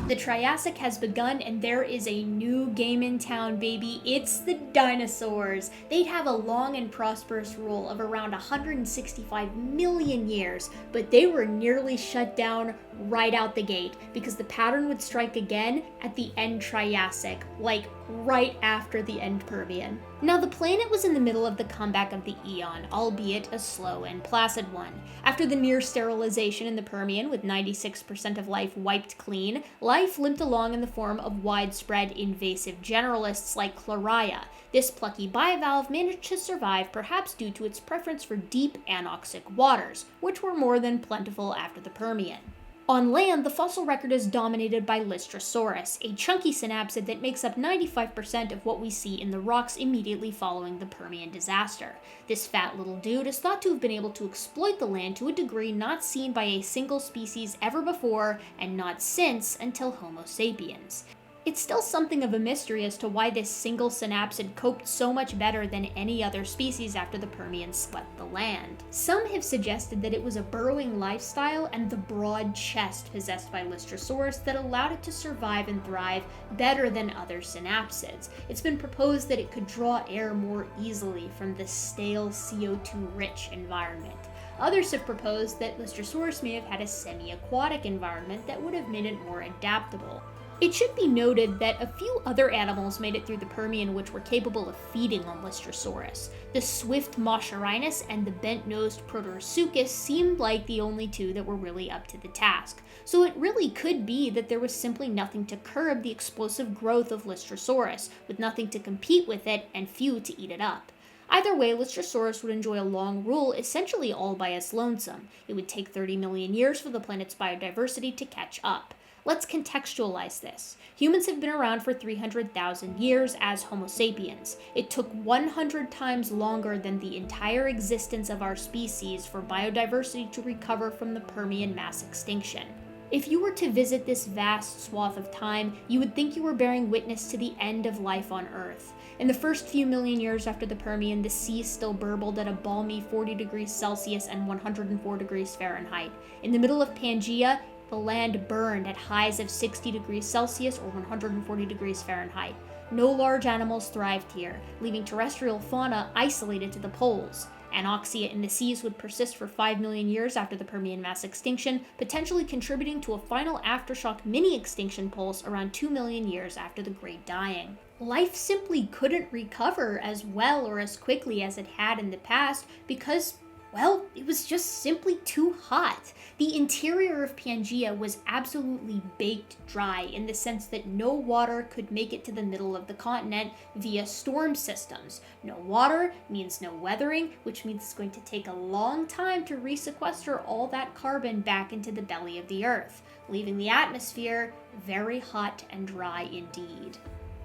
The Triassic has begun, and there is a new game in town, baby. It's the dinosaurs. They'd have a long and prosperous rule of around 165 million years, but they were nearly shut down right out the gate because the pattern would strike again at the end Triassic, like right after the end Permian. Now, the planet was in the middle of the comeback of the eon, albeit a slow and placid one. After the near sterilization in the Permian, with 96% of life wiped clean, life limped along in the form of widespread invasive generalists like Chloria. This plucky bivalve managed to survive, perhaps due to its preference for deep anoxic waters, which were more than plentiful after the Permian. On land, the fossil record is dominated by Lystrosaurus, a chunky synapsid that makes up 95% of what we see in the rocks immediately following the Permian disaster. This fat little dude is thought to have been able to exploit the land to a degree not seen by a single species ever before, and not since until Homo sapiens. It's still something of a mystery as to why this single synapsid coped so much better than any other species after the Permian swept the land. Some have suggested that it was a burrowing lifestyle and the broad chest possessed by Lystrosaurus that allowed it to survive and thrive better than other synapsids. It's been proposed that it could draw air more easily from the stale CO2-rich environment. Others have proposed that Lystrosaurus may have had a semi-aquatic environment that would have made it more adaptable. It should be noted that a few other animals made it through the Permian which were capable of feeding on Lystrosaurus. The swift Moscherinus and the bent-nosed Proterosuchus seemed like the only two that were really up to the task. So it really could be that there was simply nothing to curb the explosive growth of Lystrosaurus, with nothing to compete with it and few to eat it up. Either way, Lystrosaurus would enjoy a long rule essentially all by its lonesome. It would take 30 million years for the planet's biodiversity to catch up. Let's contextualize this. Humans have been around for 300,000 years as Homo sapiens. It took 100 times longer than the entire existence of our species for biodiversity to recover from the Permian mass extinction. If you were to visit this vast swath of time, you would think you were bearing witness to the end of life on Earth. In the first few million years after the Permian, the sea still burbled at a balmy 40 degrees Celsius and 104 degrees Fahrenheit. In the middle of Pangaea, the land burned at highs of 60 degrees Celsius or 140 degrees Fahrenheit. No large animals thrived here, leaving terrestrial fauna isolated to the poles. Anoxia in the seas would persist for 5 million years after the Permian mass extinction, potentially contributing to a final aftershock mini-extinction pulse around 2 million years after the Great Dying. Life simply couldn't recover as well or as quickly as it had in the past because, well, it was just simply too hot. The interior of Pangaea was absolutely baked dry in the sense that no water could make it to the middle of the continent via storm systems. No water means no weathering, which means it's going to take a long time to resequester all that carbon back into the belly of the Earth, leaving the atmosphere very hot and dry indeed.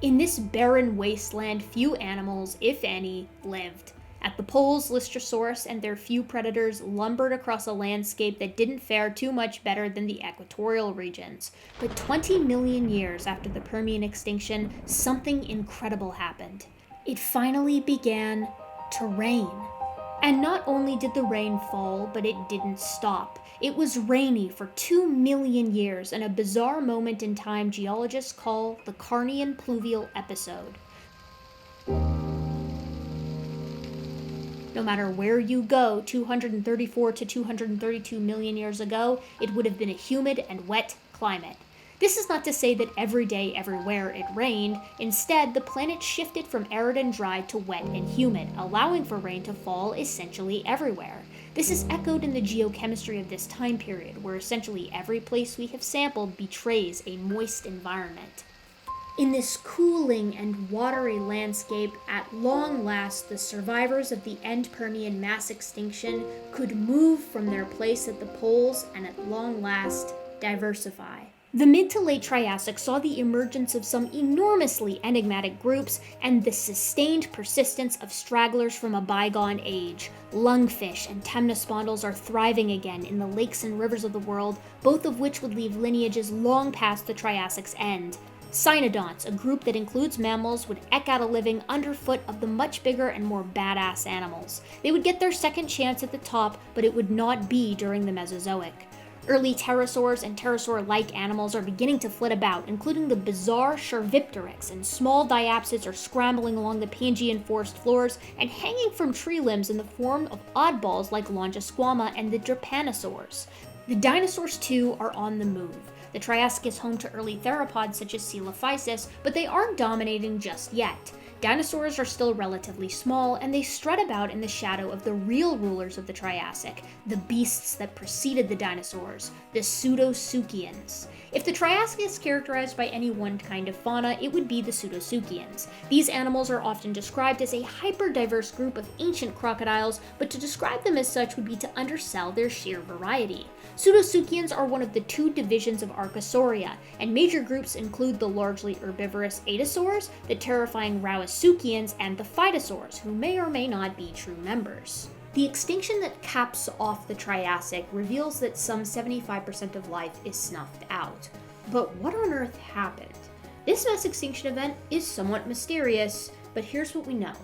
In this barren wasteland, few animals, if any, lived. At the poles, Lystrosaurus and their few predators lumbered across a landscape that didn't fare too much better than the equatorial regions. But 20 million years after the Permian extinction, something incredible happened. It finally began to rain. And not only did the rain fall, but it didn't stop. It was rainy for 2 million years in a bizarre moment in time geologists call the Karnian pluvial episode. No matter where you go, 234 to 232 million years ago, it would have been a humid and wet climate. This is not to say that every day, everywhere it rained. Instead, the planet shifted from arid and dry to wet and humid, allowing for rain to fall essentially everywhere. This is echoed in the geochemistry of this time period, where essentially every place we have sampled betrays a moist environment. In this cooling and watery landscape, at long last, the survivors of the end Permian mass extinction could move from their place at the poles and at long last diversify. The mid to late Triassic saw the emergence of some enormously enigmatic groups and the sustained persistence of stragglers from a bygone age. Lungfish and temnospondyls are thriving again in the lakes and rivers of the world, both of which would leave lineages long past the Triassic's end. Cynodonts, a group that includes mammals, would eke out a living underfoot of the much bigger and more badass animals. They would get their second chance at the top, but it would not be during the Mesozoic. Early pterosaurs and pterosaur-like animals are beginning to flit about, including the bizarre Cervipteryx, and small diapsids are scrambling along the Pangaean forest floors and hanging from tree limbs in the form of oddballs like Longisquama and the Drepanosaurs. The dinosaurs, too, are on the move. The Triassic is home to early theropods such as Coelophysis, but they aren't dominating just yet. Dinosaurs are still relatively small, and they strut about in the shadow of the real rulers of the Triassic, the beasts that preceded the dinosaurs, the Pseudosuchians. If the Triassic is characterized by any one kind of fauna, it would be the Pseudosuchians. These animals are often described as a hyper-diverse group of ancient crocodiles, but to describe them as such would be to undersell their sheer variety. Pseudosuchians are one of the two divisions of Archosauria, and major groups include the largely herbivorous Atosaurs, the terrifying Rauisuchians, and the Phytosaurs, who may or may not be true members. The extinction that caps off the Triassic reveals that some 75% of life is snuffed out. But what on earth happened? This mass extinction event is somewhat mysterious, but here's what we know.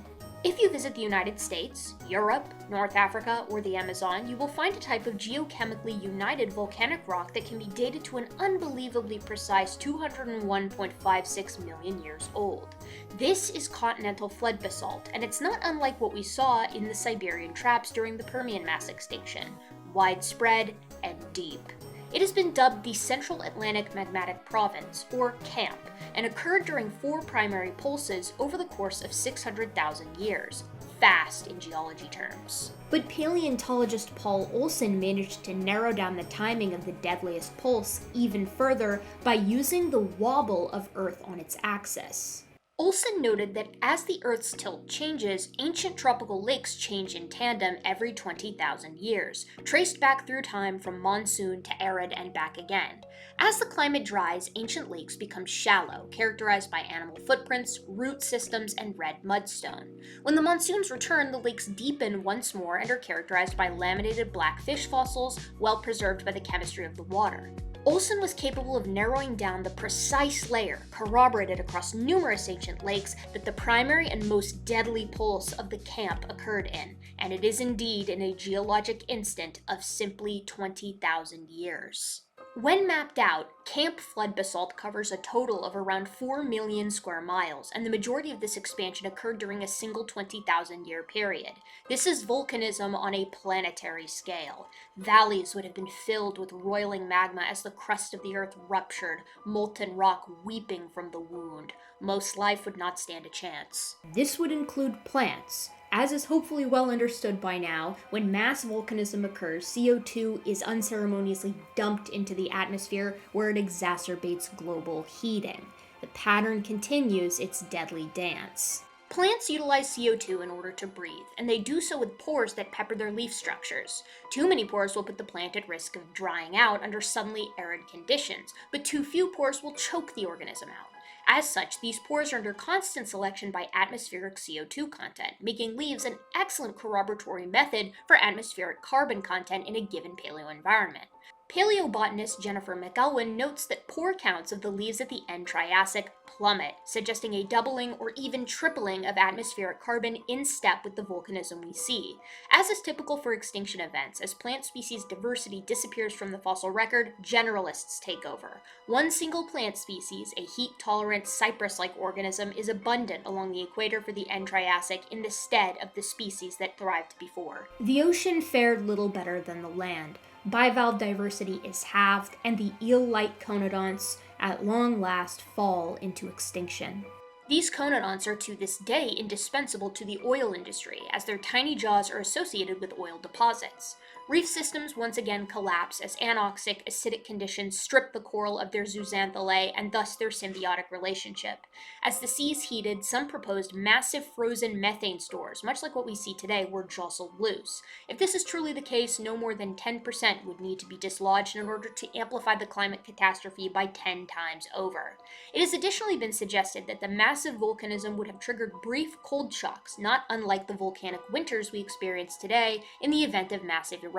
If you visit the United States, Europe, North Africa, or the Amazon, you will find a type of geochemically united volcanic rock that can be dated to an unbelievably precise 201.56 million years old. This is continental flood basalt, and it's not unlike what we saw in the Siberian traps during the Permian mass extinction, widespread and deep. It has been dubbed the Central Atlantic Magmatic Province, or CAMP, and occurred during 4 primary pulses over the course of 600,000 years. Fast in geology terms. But paleontologist Paul Olsen managed to narrow down the timing of the deadliest pulse even further by using the wobble of Earth on its axis. Olsen noted that as the Earth's tilt changes, ancient tropical lakes change in tandem every 20,000 years, traced back through time from monsoon to arid and back again. As the climate dries, ancient lakes become shallow, characterized by animal footprints, root systems, and red mudstone. When the monsoons return, the lakes deepen once more and are characterized by laminated black fish fossils, well preserved by the chemistry of the water. Olsen was capable of narrowing down the precise layer, corroborated across numerous ancient lakes, that the primary and most deadly pulse of the camp occurred in, and it is indeed in a geologic instant of simply 20,000 years. When mapped out, Camp Flood basalt covers a total of around 4 million square miles, and the majority of this expansion occurred during a single 20,000-year period. This is volcanism on a planetary scale. Valleys would have been filled with roiling magma as the crust of the Earth ruptured, molten rock weeping from the wound. Most life would not stand a chance. This would include plants. As is hopefully well understood by now, when mass volcanism occurs, CO2 is unceremoniously dumped into the atmosphere where it exacerbates global heating. The pattern continues its deadly dance. Plants utilize CO2 in order to breathe, and they do so with pores that pepper their leaf structures. Too many pores will put the plant at risk of drying out under suddenly arid conditions, but too few pores will choke the organism out. As such, these pores are under constant selection by atmospheric CO2 content, making leaves an excellent corroboratory method for atmospheric carbon content in a given paleoenvironment. Paleobotanist Jennifer McElwain notes that pore counts of the leaves at the end Triassic plummet, suggesting a doubling or even tripling of atmospheric carbon in step with the volcanism we see. As is typical for extinction events, as plant species diversity disappears from the fossil record, generalists take over. One single plant species, a heat-tolerant cypress-like organism, is abundant along the equator for the end Triassic in the stead of the species that thrived before. The ocean fared little better than the land. Bivalve diversity is halved, and the eel-like conodonts at long last fall into extinction. These conodonts are to this day indispensable to the oil industry, as their tiny jaws are associated with oil deposits. Reef systems once again collapse as anoxic, acidic conditions strip the coral of their zooxanthellae and thus their symbiotic relationship. As the seas heated, some proposed massive frozen methane stores, much like what we see today, were jostled loose. If this is truly the case, no more than 10% would need to be dislodged in order to amplify the climate catastrophe by 10 times over. It has additionally been suggested that the massive volcanism would have triggered brief cold shocks, not unlike the volcanic winters we experience today, in the event of massive eruptions.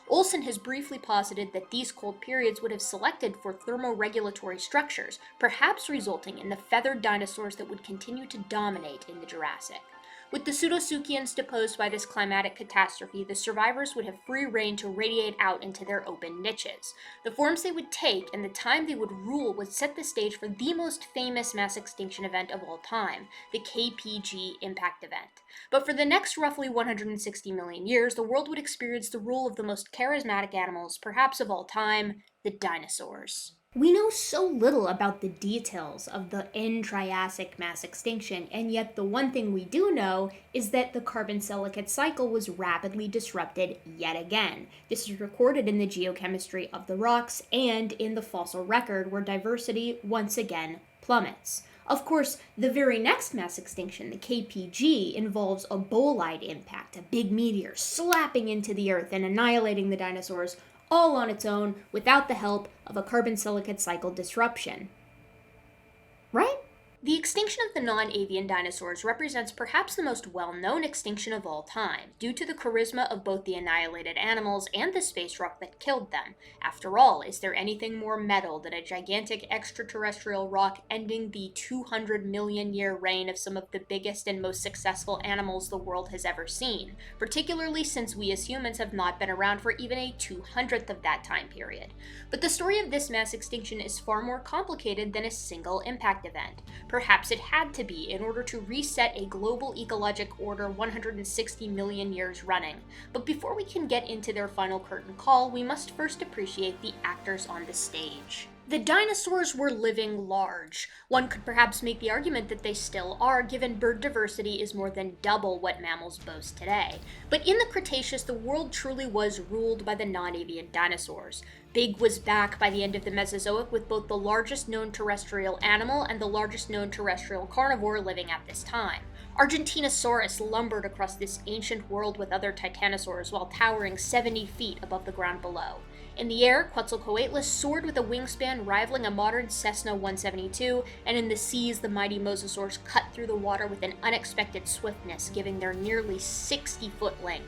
Olson has briefly posited that these cold periods would have selected for thermoregulatory structures, perhaps resulting in the feathered dinosaurs that would continue to dominate in the Jurassic. With the Pseudosuchians deposed by this climatic catastrophe, the survivors would have free rein to radiate out into their open niches. The forms they would take and the time they would rule would set the stage for the most famous mass extinction event of all time, the KPG impact event. But for the next roughly 160 million years, the world would experience the rule of the most charismatic animals, perhaps of all time, the dinosaurs. We know so little about the details of the end Triassic mass extinction, and yet the one thing we do know is that the carbon-silicate cycle was rapidly disrupted yet again. This is recorded in the geochemistry of the rocks and in the fossil record, where diversity once again plummets. Of course, the very next mass extinction, the KPG, involves a bolide impact, a big meteor slapping into the Earth and annihilating the dinosaurs, all on its own, without the help of a carbon-silicate cycle disruption. Right? The extinction of the non-avian dinosaurs represents perhaps the most well-known extinction of all time, due to the charisma of both the annihilated animals and the space rock that killed them. After all, is there anything more metal than a gigantic extraterrestrial rock ending the 200 million year reign of some of the biggest and most successful animals the world has ever seen, particularly since we as humans have not been around for even a 200th of that time period. But the story of this mass extinction is far more complicated than a single impact event. Perhaps it had to be in order to reset a global ecologic order 160 million years running. But before we can get into their final curtain call, we must first appreciate the actors on the stage. The dinosaurs were living large. One could perhaps make the argument that they still are, given bird diversity is more than double what mammals boast today. But in the Cretaceous, the world truly was ruled by the non-avian dinosaurs. Big was back by the end of the Mesozoic, with both the largest known terrestrial animal and the largest known terrestrial carnivore living at this time. Argentinosaurus lumbered across this ancient world with other titanosaurs while towering 70 feet above the ground below. In the air, Quetzalcoatlus soared with a wingspan rivaling a modern Cessna 172, and in the seas, the mighty mosasaurs cut through the water with an unexpected swiftness, giving their nearly 60-foot length.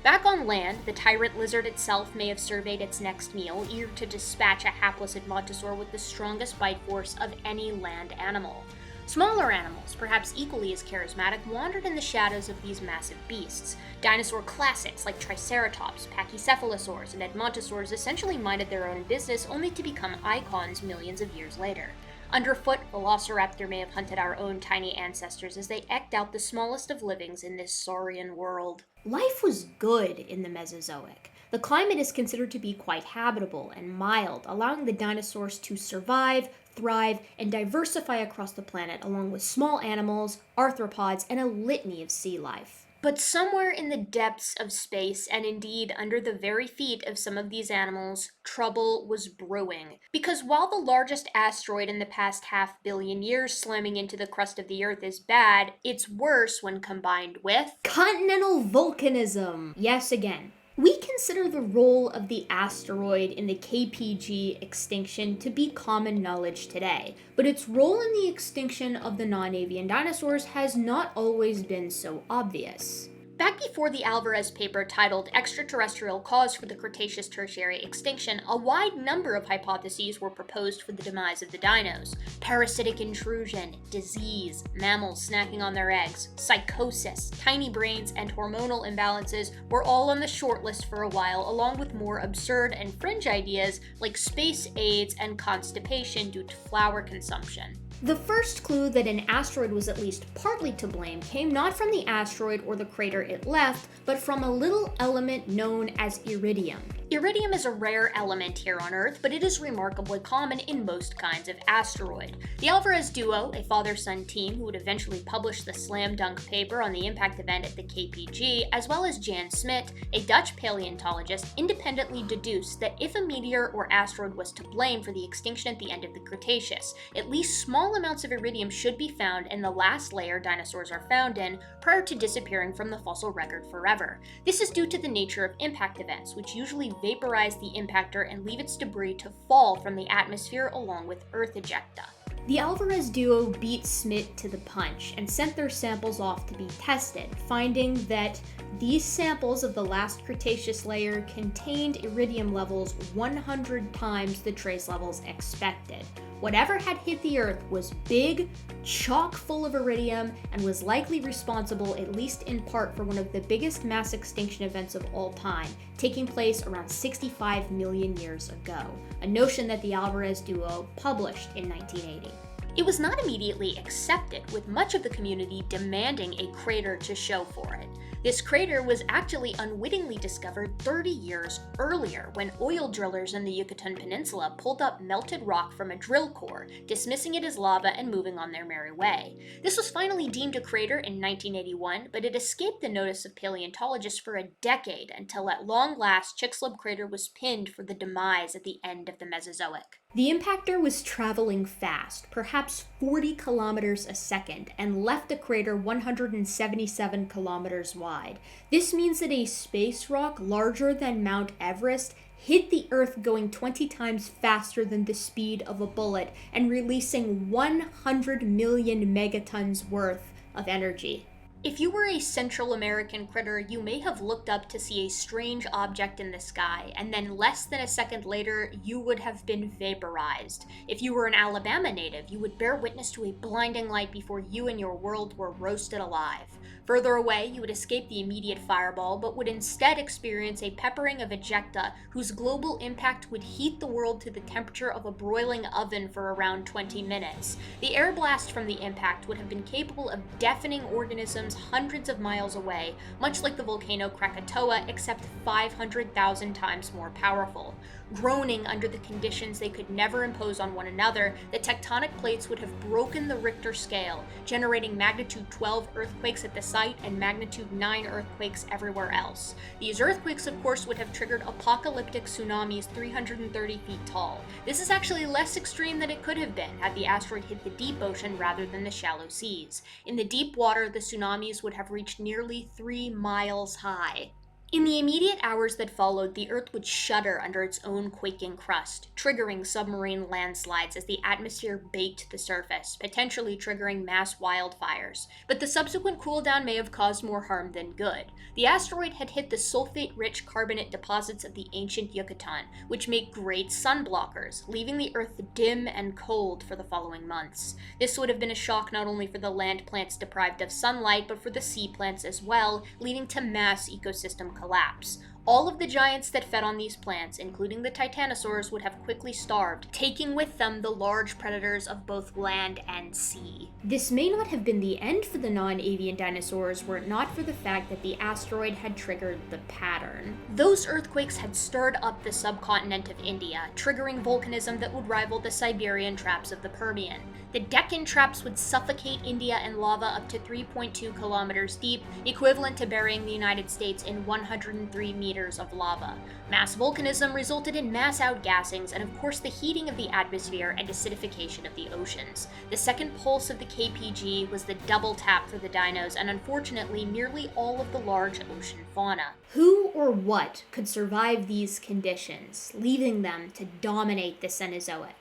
Back on land, the tyrant lizard itself may have surveyed its next meal, eager to dispatch a hapless Edmontosaur with the strongest bite force of any land animal. Smaller animals, perhaps equally as charismatic, wandered in the shadows of these massive beasts. Dinosaur classics like Triceratops, Pachycephalosaurs, and Edmontosaurs essentially minded their own business only to become icons millions of years later. Underfoot, Velociraptor may have hunted our own tiny ancestors as they eked out the smallest of livings in this saurian world. Life was good in the Mesozoic. The climate is considered to be quite habitable and mild, allowing the dinosaurs to survive, thrive, and diversify across the planet, along with small animals, arthropods, and a litany of sea life. But somewhere in the depths of space, and indeed under the very feet of some of these animals, trouble was brewing. Because while the largest asteroid in the past 500 million years slamming into the crust of the Earth is bad, it's worse when combined with continental volcanism. Yes, again. We consider the role of the asteroid in the KPG extinction to be common knowledge today, but its role in the extinction of the non-avian dinosaurs has not always been so obvious. Back before the Alvarez paper titled Extraterrestrial Cause for the Cretaceous-Tertiary Extinction, a wide number of hypotheses were proposed for the demise of the dinos. Parasitic intrusion, disease, mammals snacking on their eggs, psychosis, tiny brains, and hormonal imbalances were all on the short list for a while, along with more absurd and fringe ideas like space AIDS and constipation due to flour consumption. The first clue that an asteroid was at least partly to blame came not from the asteroid or the crater it left, but from a little element known as iridium. Iridium is a rare element here on Earth, but it is remarkably common in most kinds of asteroid. The Alvarez duo, a father-son team who would eventually publish the slam dunk paper on the impact event at the KPG, as well as Jan Smit, a Dutch paleontologist, independently deduced that if a meteor or asteroid was to blame for the extinction at the end of the Cretaceous, at least small amounts of iridium should be found in the last layer dinosaurs are found in prior to disappearing from the fossil record forever. This is due to the nature of impact events, which usually vaporize the impactor and leave its debris to fall from the atmosphere along with Earth ejecta. The Alvarez duo beat Smit to the punch and sent their samples off to be tested, finding that these samples of the last Cretaceous layer contained iridium levels 100 times the trace levels expected. Whatever had hit the Earth was big, chock full of iridium, and was likely responsible, at least in part, for one of the biggest mass extinction events of all time, taking place around 65 million years ago, a notion that the Alvarez duo published in 1980. It was not immediately accepted, with much of the community demanding a crater to show for it. This crater was actually unwittingly discovered 30 years earlier when oil drillers in the Yucatan Peninsula pulled up melted rock from a drill core, dismissing it as lava and moving on their merry way. This was finally deemed a crater in 1981, but it escaped the notice of paleontologists for a decade until at long last Chicxulub crater was pinned for the demise at the end of the Mesozoic. The impactor was traveling fast, perhaps 40 kilometers a second, and left the crater 177 kilometers wide. This means that a space rock larger than Mount Everest hit the Earth going 20 times faster than the speed of a bullet and releasing 100 million megatons worth of energy. If you were a Central American critter, you may have looked up to see a strange object in the sky, and then less than a second later, you would have been vaporized. If you were an Alabama native, you would bear witness to a blinding light before you and your world were roasted alive. Further away, you would escape the immediate fireball, but would instead experience a peppering of ejecta whose global impact would heat the world to the temperature of a broiling oven for around 20 minutes. The air blast from the impact would have been capable of deafening organisms hundreds of miles away, much like the volcano Krakatoa, except 500,000 times more powerful. Groaning under the conditions they could never impose on one another, the tectonic plates would have broken the Richter scale, generating magnitude 12 earthquakes at the site and magnitude 9 earthquakes everywhere else. These earthquakes, of course, would have triggered apocalyptic tsunamis 330 feet tall. This is actually less extreme than it could have been had the asteroid hit the deep ocean rather than the shallow seas. In the deep water, the tsunamis would have reached nearly 3 miles high. In the immediate hours that followed, the Earth would shudder under its own quaking crust, triggering submarine landslides as the atmosphere baked the surface, potentially triggering mass wildfires. But the subsequent cooldown may have caused more harm than good. The asteroid had hit the sulfate-rich carbonate deposits of the ancient Yucatan, which make great sun blockers, leaving the Earth dim and cold for the following months. This would have been a shock not only for the land plants deprived of sunlight, but for the sea plants as well, leading to mass ecosystem collapse. All of the giants that fed on these plants, including the titanosaurs, would have quickly starved, taking with them the large predators of both land and sea. This may not have been the end for the non-avian dinosaurs were it not for the fact that the asteroid had triggered the pattern. Those earthquakes had stirred up the subcontinent of India, triggering volcanism that would rival the Siberian traps of the Permian. The Deccan traps would suffocate India in lava up to 3.2 kilometers deep, equivalent to burying the United States in 103 meters of lava. Mass volcanism resulted in mass outgassings and, of course, the heating of the atmosphere and acidification of the oceans. The second pulse of the KPG was the double tap for the dinos and, unfortunately, nearly all of the large ocean fauna. Who or what could survive these conditions, leaving them to dominate the Cenozoic?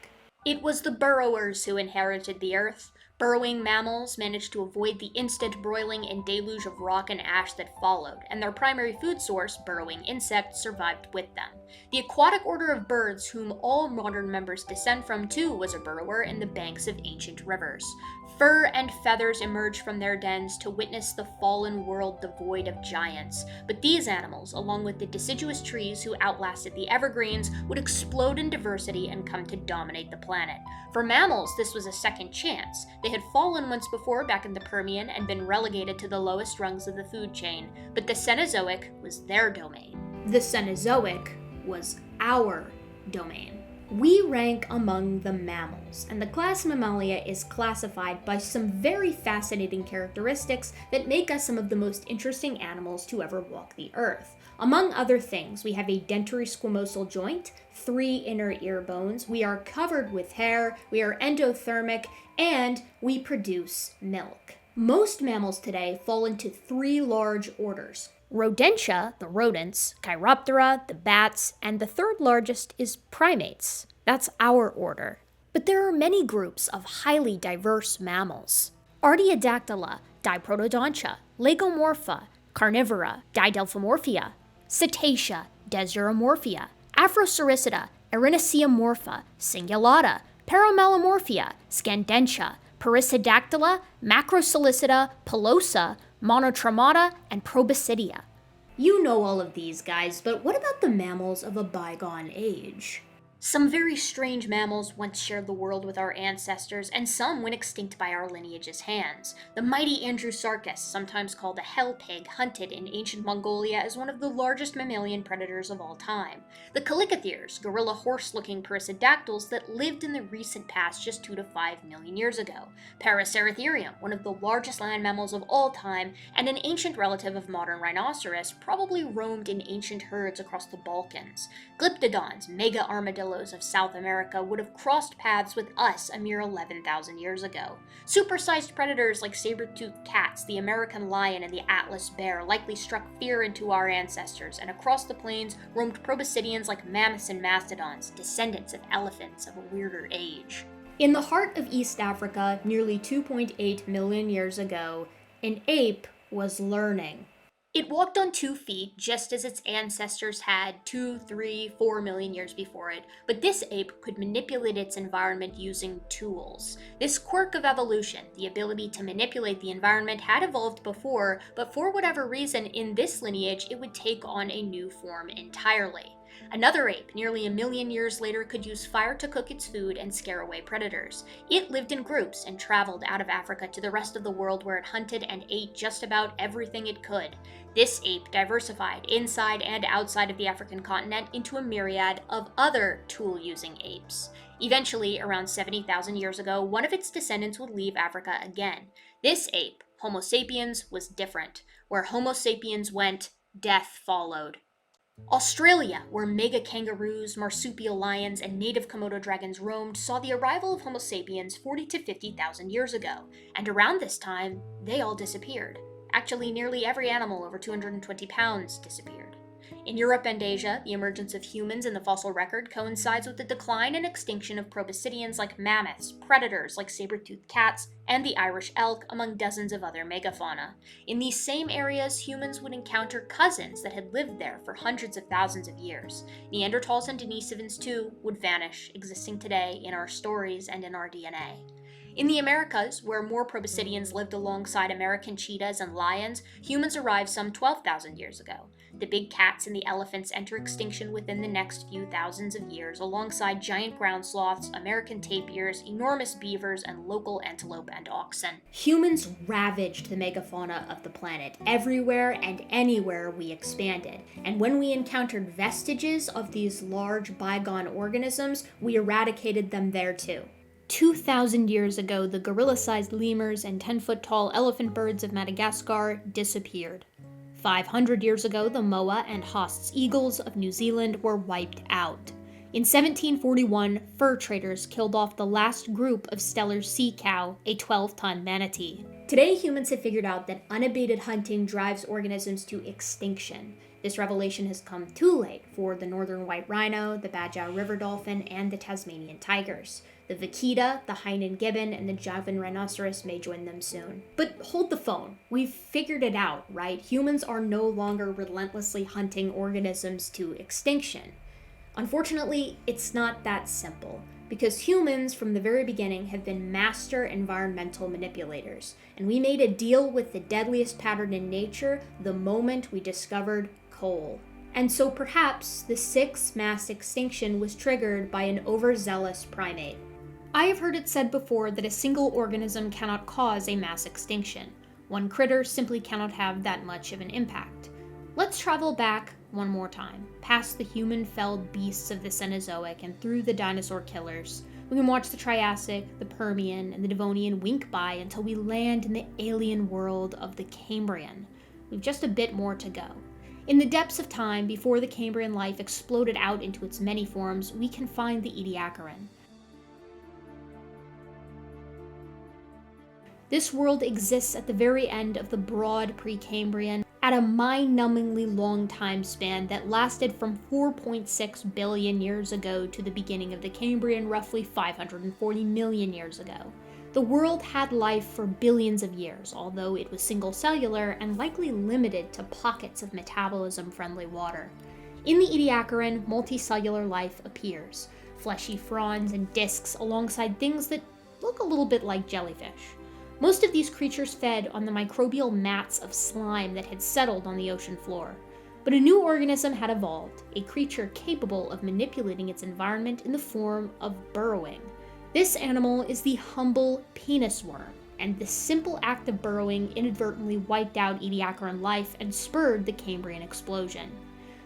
It was the burrowers who inherited the Earth. Burrowing mammals managed to avoid the instant broiling and deluge of rock and ash that followed, and their primary food source, burrowing insects, survived with them. The aquatic order of birds, whom all modern members descend from too, was a burrower in the banks of ancient rivers. Fur and feathers emerged from their dens to witness the fallen world devoid of giants. But these animals, along with the deciduous trees who outlasted the evergreens, would explode in diversity and come to dominate the planet. For mammals, this was a second chance. They had fallen once before back in the Permian and been relegated to the lowest rungs of the food chain, but the Cenozoic was their domain. The Cenozoic was our domain. We rank among the mammals, and the class Mammalia is classified by some very fascinating characteristics that make us some of the most interesting animals to ever walk the earth. Among other things, we have a dentary squamosal joint, 3 inner ear bones, we are covered with hair, we are endothermic, and we produce milk. Most mammals today fall into 3 large orders. Rodentia, the rodents, Chiroptera, the bats, and the third largest is primates. That's our order. But there are many groups of highly diverse mammals. Artiodactyla, Diprotodontia, Lagomorpha, Carnivora, Didelphimorphia, Cetacea, Desuromorphia, Afrosoricida, Erinaceomorpha, Cingulata, Paramelamorphia, Scandentia, Perissodactyla, Macrosolicida, Pelosa, Monotremata, and Proboscidea. You know all of these guys, but what about the mammals of a bygone age? Some very strange mammals once shared the world with our ancestors, and some went extinct by our lineage's hands. The mighty Andrewsarchus, sometimes called a hell pig, hunted in ancient Mongolia as one of the largest mammalian predators of all time. The Calicotheres, gorilla horse-looking perissodactyls that lived in the recent past just 2 to 5 million years ago. Paraceratherium, one of the largest land mammals of all time, and an ancient relative of modern rhinoceros, probably roamed in ancient herds across the Balkans. Glyptodons, mega armadillos of South America, would have crossed paths with us a mere 11,000 years ago. Supersized predators like saber-toothed cats, the American lion, and the Atlas bear likely struck fear into our ancestors, and across the plains roamed proboscideans like mammoths and mastodons, descendants of elephants of a weirder age. In the heart of East Africa, nearly 2.8 million years ago, an ape was learning. It walked on 2 feet, just as its ancestors had 2, 3, 4 million years before it, but this ape could manipulate its environment using tools. This quirk of evolution, the ability to manipulate the environment, had evolved before, but for whatever reason, in this lineage, it would take on a new form entirely. Another ape, nearly 1 million years later, could use fire to cook its food and scare away predators. It lived in groups and traveled out of Africa to the rest of the world where it hunted and ate just about everything it could. This ape diversified inside and outside of the African continent into a myriad of other tool-using apes. Eventually, around 70,000 years ago, one of its descendants would leave Africa again. This ape, Homo sapiens, was different. Where Homo sapiens went, death followed. Australia, where mega kangaroos, marsupial lions, and native Komodo dragons roamed, saw the arrival of Homo sapiens 40 to 50,000 years ago, and around this time, they all disappeared. Actually, nearly every animal over 220 pounds disappeared. In Europe and Asia, the emergence of humans in the fossil record coincides with the decline and extinction of proboscideans like mammoths, predators like saber-toothed cats, and the Irish elk, among dozens of other megafauna. In these same areas, humans would encounter cousins that had lived there for hundreds of thousands of years. Neanderthals and Denisovans, too, would vanish, existing today in our stories and in our DNA. In the Americas, where more proboscideans lived alongside American cheetahs and lions, humans arrived some 12,000 years ago. The big cats and the elephants enter extinction within the next few thousands of years, alongside giant ground sloths, American tapirs, enormous beavers, and local antelope and oxen. Humans ravaged the megafauna of the planet. Everywhere and anywhere we expanded. And when we encountered vestiges of these large bygone organisms, we eradicated them there too. 2,000 years ago, the gorilla-sized lemurs and 10-foot-tall elephant birds of Madagascar disappeared. 500 years ago, the moa and Haast's eagles of New Zealand were wiped out. In 1741, fur traders killed off the last group of Steller's sea cow, a 12-ton manatee. Today, humans have figured out that unabated hunting drives organisms to extinction. This revelation has come too late for the northern white rhino, the Bajau river dolphin, and the Tasmanian tigers. The vaquita, the Hainan gibbon, and the Javan rhinoceros may join them soon. But hold the phone. We've figured it out, right? Humans are no longer relentlessly hunting organisms to extinction. Unfortunately, it's not that simple, because humans from the very beginning have been master environmental manipulators, and we made a deal with the deadliest pattern in nature the moment we discovered coal. And so perhaps the sixth mass extinction was triggered by an overzealous primate. I have heard it said before that a single organism cannot cause a mass extinction. One critter simply cannot have that much of an impact. Let's travel back one more time, past the human-felled beasts of the Cenozoic and through the dinosaur killers. We can watch the Triassic, the Permian, and the Devonian wink by until we land in the alien world of the Cambrian. We've just a bit more to go. In the depths of time, before the Cambrian life exploded out into its many forms, we can find the Ediacaran. This world exists at the very end of the broad Precambrian, at a mind-numbingly long time span that lasted from 4.6 billion years ago to the beginning of the Cambrian roughly 540 million years ago. The world had life for billions of years, although it was single-cellular and likely limited to pockets of metabolism-friendly water. In the Ediacaran, multicellular life appears, fleshy fronds and discs alongside things that look a little bit like jellyfish. Most of these creatures fed on the microbial mats of slime that had settled on the ocean floor. But a new organism had evolved, a creature capable of manipulating its environment in the form of burrowing. This animal is the humble penis worm, and the simple act of burrowing inadvertently wiped out Ediacaran life and spurred the Cambrian explosion.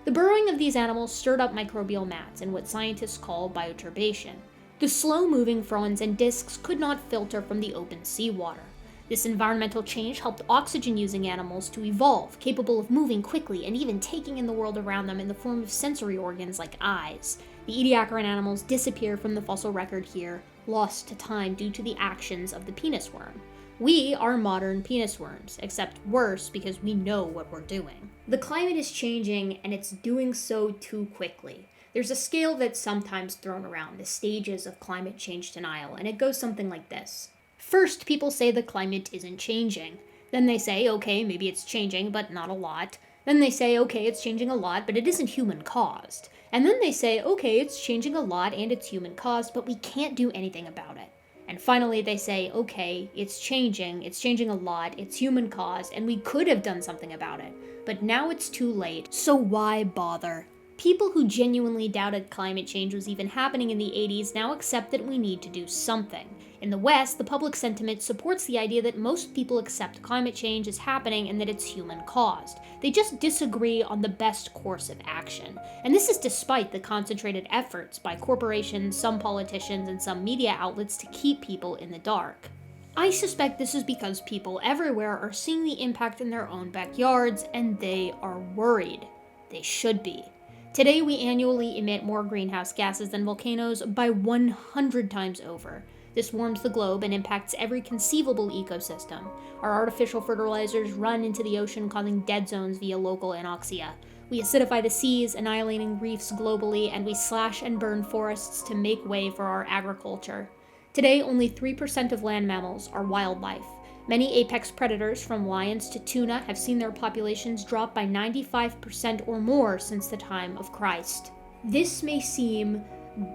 The burrowing of these animals stirred up microbial mats in what scientists call bioturbation. The slow-moving fronds and discs could not filter from the open seawater. This environmental change helped oxygen-using animals to evolve, capable of moving quickly and even taking in the world around them in the form of sensory organs like eyes. The Ediacaran animals disappear from the fossil record here, lost to time due to the actions of the penis worm. We are modern penis worms, except worse because we know what we're doing. The climate is changing, and it's doing so too quickly. There's a scale that's sometimes thrown around, the stages of climate change denial, and it goes something like this. First, people say the climate isn't changing. Then they say, okay, maybe it's changing, but not a lot. Then they say, okay, it's changing a lot, but it isn't human-caused. And then they say, okay, it's changing a lot and it's human-caused, but we can't do anything about it. And finally they say, okay, it's changing a lot, it's human-caused, and we could have done something about it. But now it's too late, so why bother? People who genuinely doubted climate change was even happening in the 80s now accept that we need to do something. In the West, the public sentiment supports the idea that most people accept climate change is happening and that it's human-caused. They just disagree on the best course of action. And this is despite the concentrated efforts by corporations, some politicians, and some media outlets to keep people in the dark. I suspect this is because people everywhere are seeing the impact in their own backyards, and they are worried. They should be. Today, we annually emit more greenhouse gases than volcanoes by 100 times over. This warms the globe and impacts every conceivable ecosystem. Our artificial fertilizers run into the ocean, causing dead zones via local anoxia. We acidify the seas, annihilating reefs globally, and we slash and burn forests to make way for our agriculture. Today, only 3% of land mammals are wildlife. Many apex predators, from lions to tuna, have seen their populations drop by 95% or more since the time of Christ. This may seem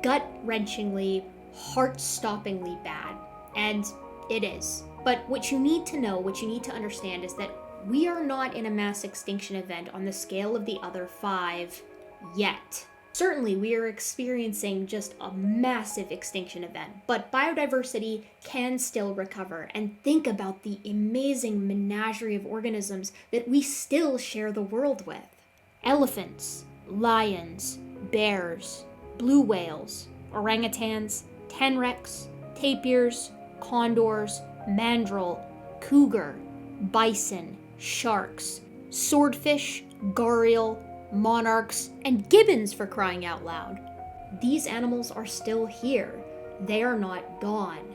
gut-wrenchingly, heart-stoppingly bad, and it is. But what you need to know, what you need to understand is that we are not in a mass extinction event on the scale of the other 5 yet. Certainly, we are experiencing just a massive extinction event, but biodiversity can still recover. And think about the amazing menagerie of organisms that we still share the world with. Elephants, lions, bears, blue whales, orangutans, tenrecs, tapirs, condors, mandrill, cougar, bison, sharks, swordfish, gharial, monarchs, and gibbons, for crying out loud. These animals are still here. They are not gone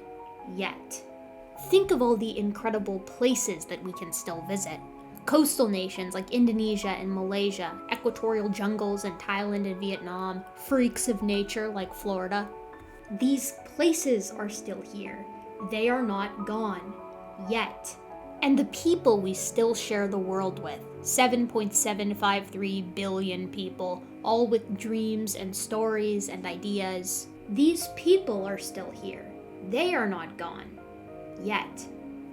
yet. Think of all the incredible places that we can still visit. Coastal nations like Indonesia and Malaysia, equatorial jungles in Thailand and Vietnam, freaks of nature like Florida. These places are still here. They are not gone yet. And the people we still share the world with, 7.753 billion people, all with dreams and stories and ideas. These people are still here. They are not gone yet.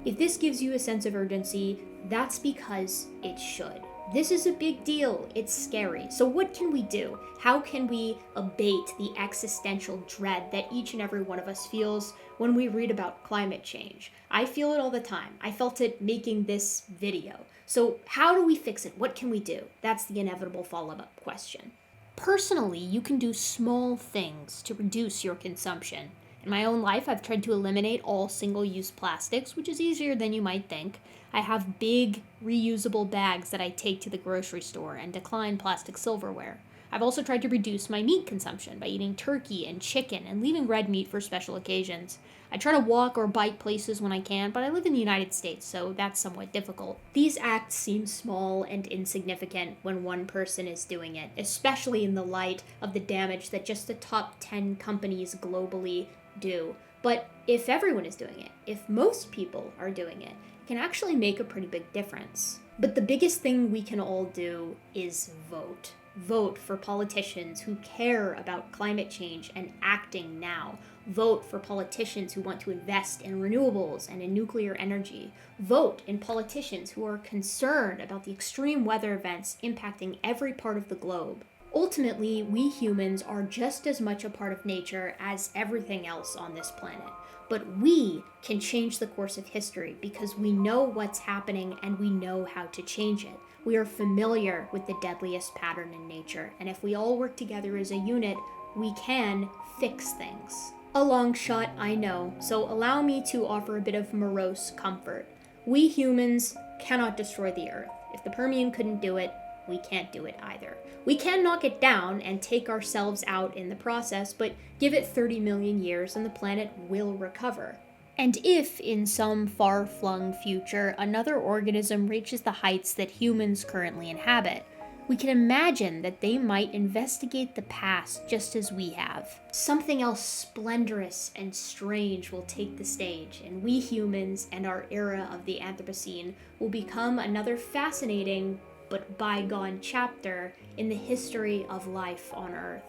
If this gives you a sense of urgency, that's because it should. This is a big deal. It's scary. So what can we do? How can we abate the existential dread that each and every one of us feels when we read about climate change? I feel it all the time. I felt it making this video. So how do we fix it? What can we do? That's the inevitable follow-up question. Personally, you can do small things to reduce your consumption. In my own life, I've tried to eliminate all single-use plastics, which is easier than you might think. I have big, reusable bags that I take to the grocery store and decline plastic silverware. I've also tried to reduce my meat consumption by eating turkey and chicken and leaving red meat for special occasions. I try to walk or bike places when I can, but I live in the United States, so that's somewhat difficult. These acts seem small and insignificant when one person is doing it, especially in the light of the damage that just the top 10 companies globally do. But if everyone is doing it, if most people are doing it, it can actually make a pretty big difference. But the biggest thing we can all do is vote. Vote for politicians who care about climate change and acting now. Vote for politicians who want to invest in renewables and in nuclear energy. Vote in politicians who are concerned about the extreme weather events impacting every part of the globe. Ultimately, we humans are just as much a part of nature as everything else on this planet. But we can change the course of history because we know what's happening and we know how to change it. We are familiar with the deadliest pattern in nature, and if we all work together as a unit, we can fix things. A long shot, I know, so allow me to offer a bit of morose comfort. We humans cannot destroy the Earth. If the Permian couldn't do it, we can't do it either. We can knock it down and take ourselves out in the process, but give it 30 million years and the planet will recover. And if, in some far-flung future, another organism reaches the heights that humans currently inhabit, we can imagine that they might investigate the past just as we have. Something else splendorous and strange will take the stage, and we humans and our era of the Anthropocene will become another fascinating but bygone chapter in the history of life on Earth.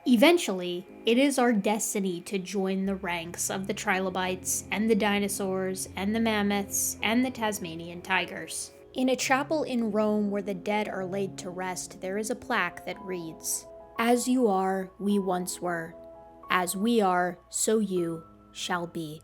Eventually, it is our destiny to join the ranks of the trilobites and the dinosaurs and the mammoths and the Tasmanian tigers. In a chapel in Rome where the dead are laid to rest, there is a plaque that reads, "As you are, we once were. As we are, so you shall be."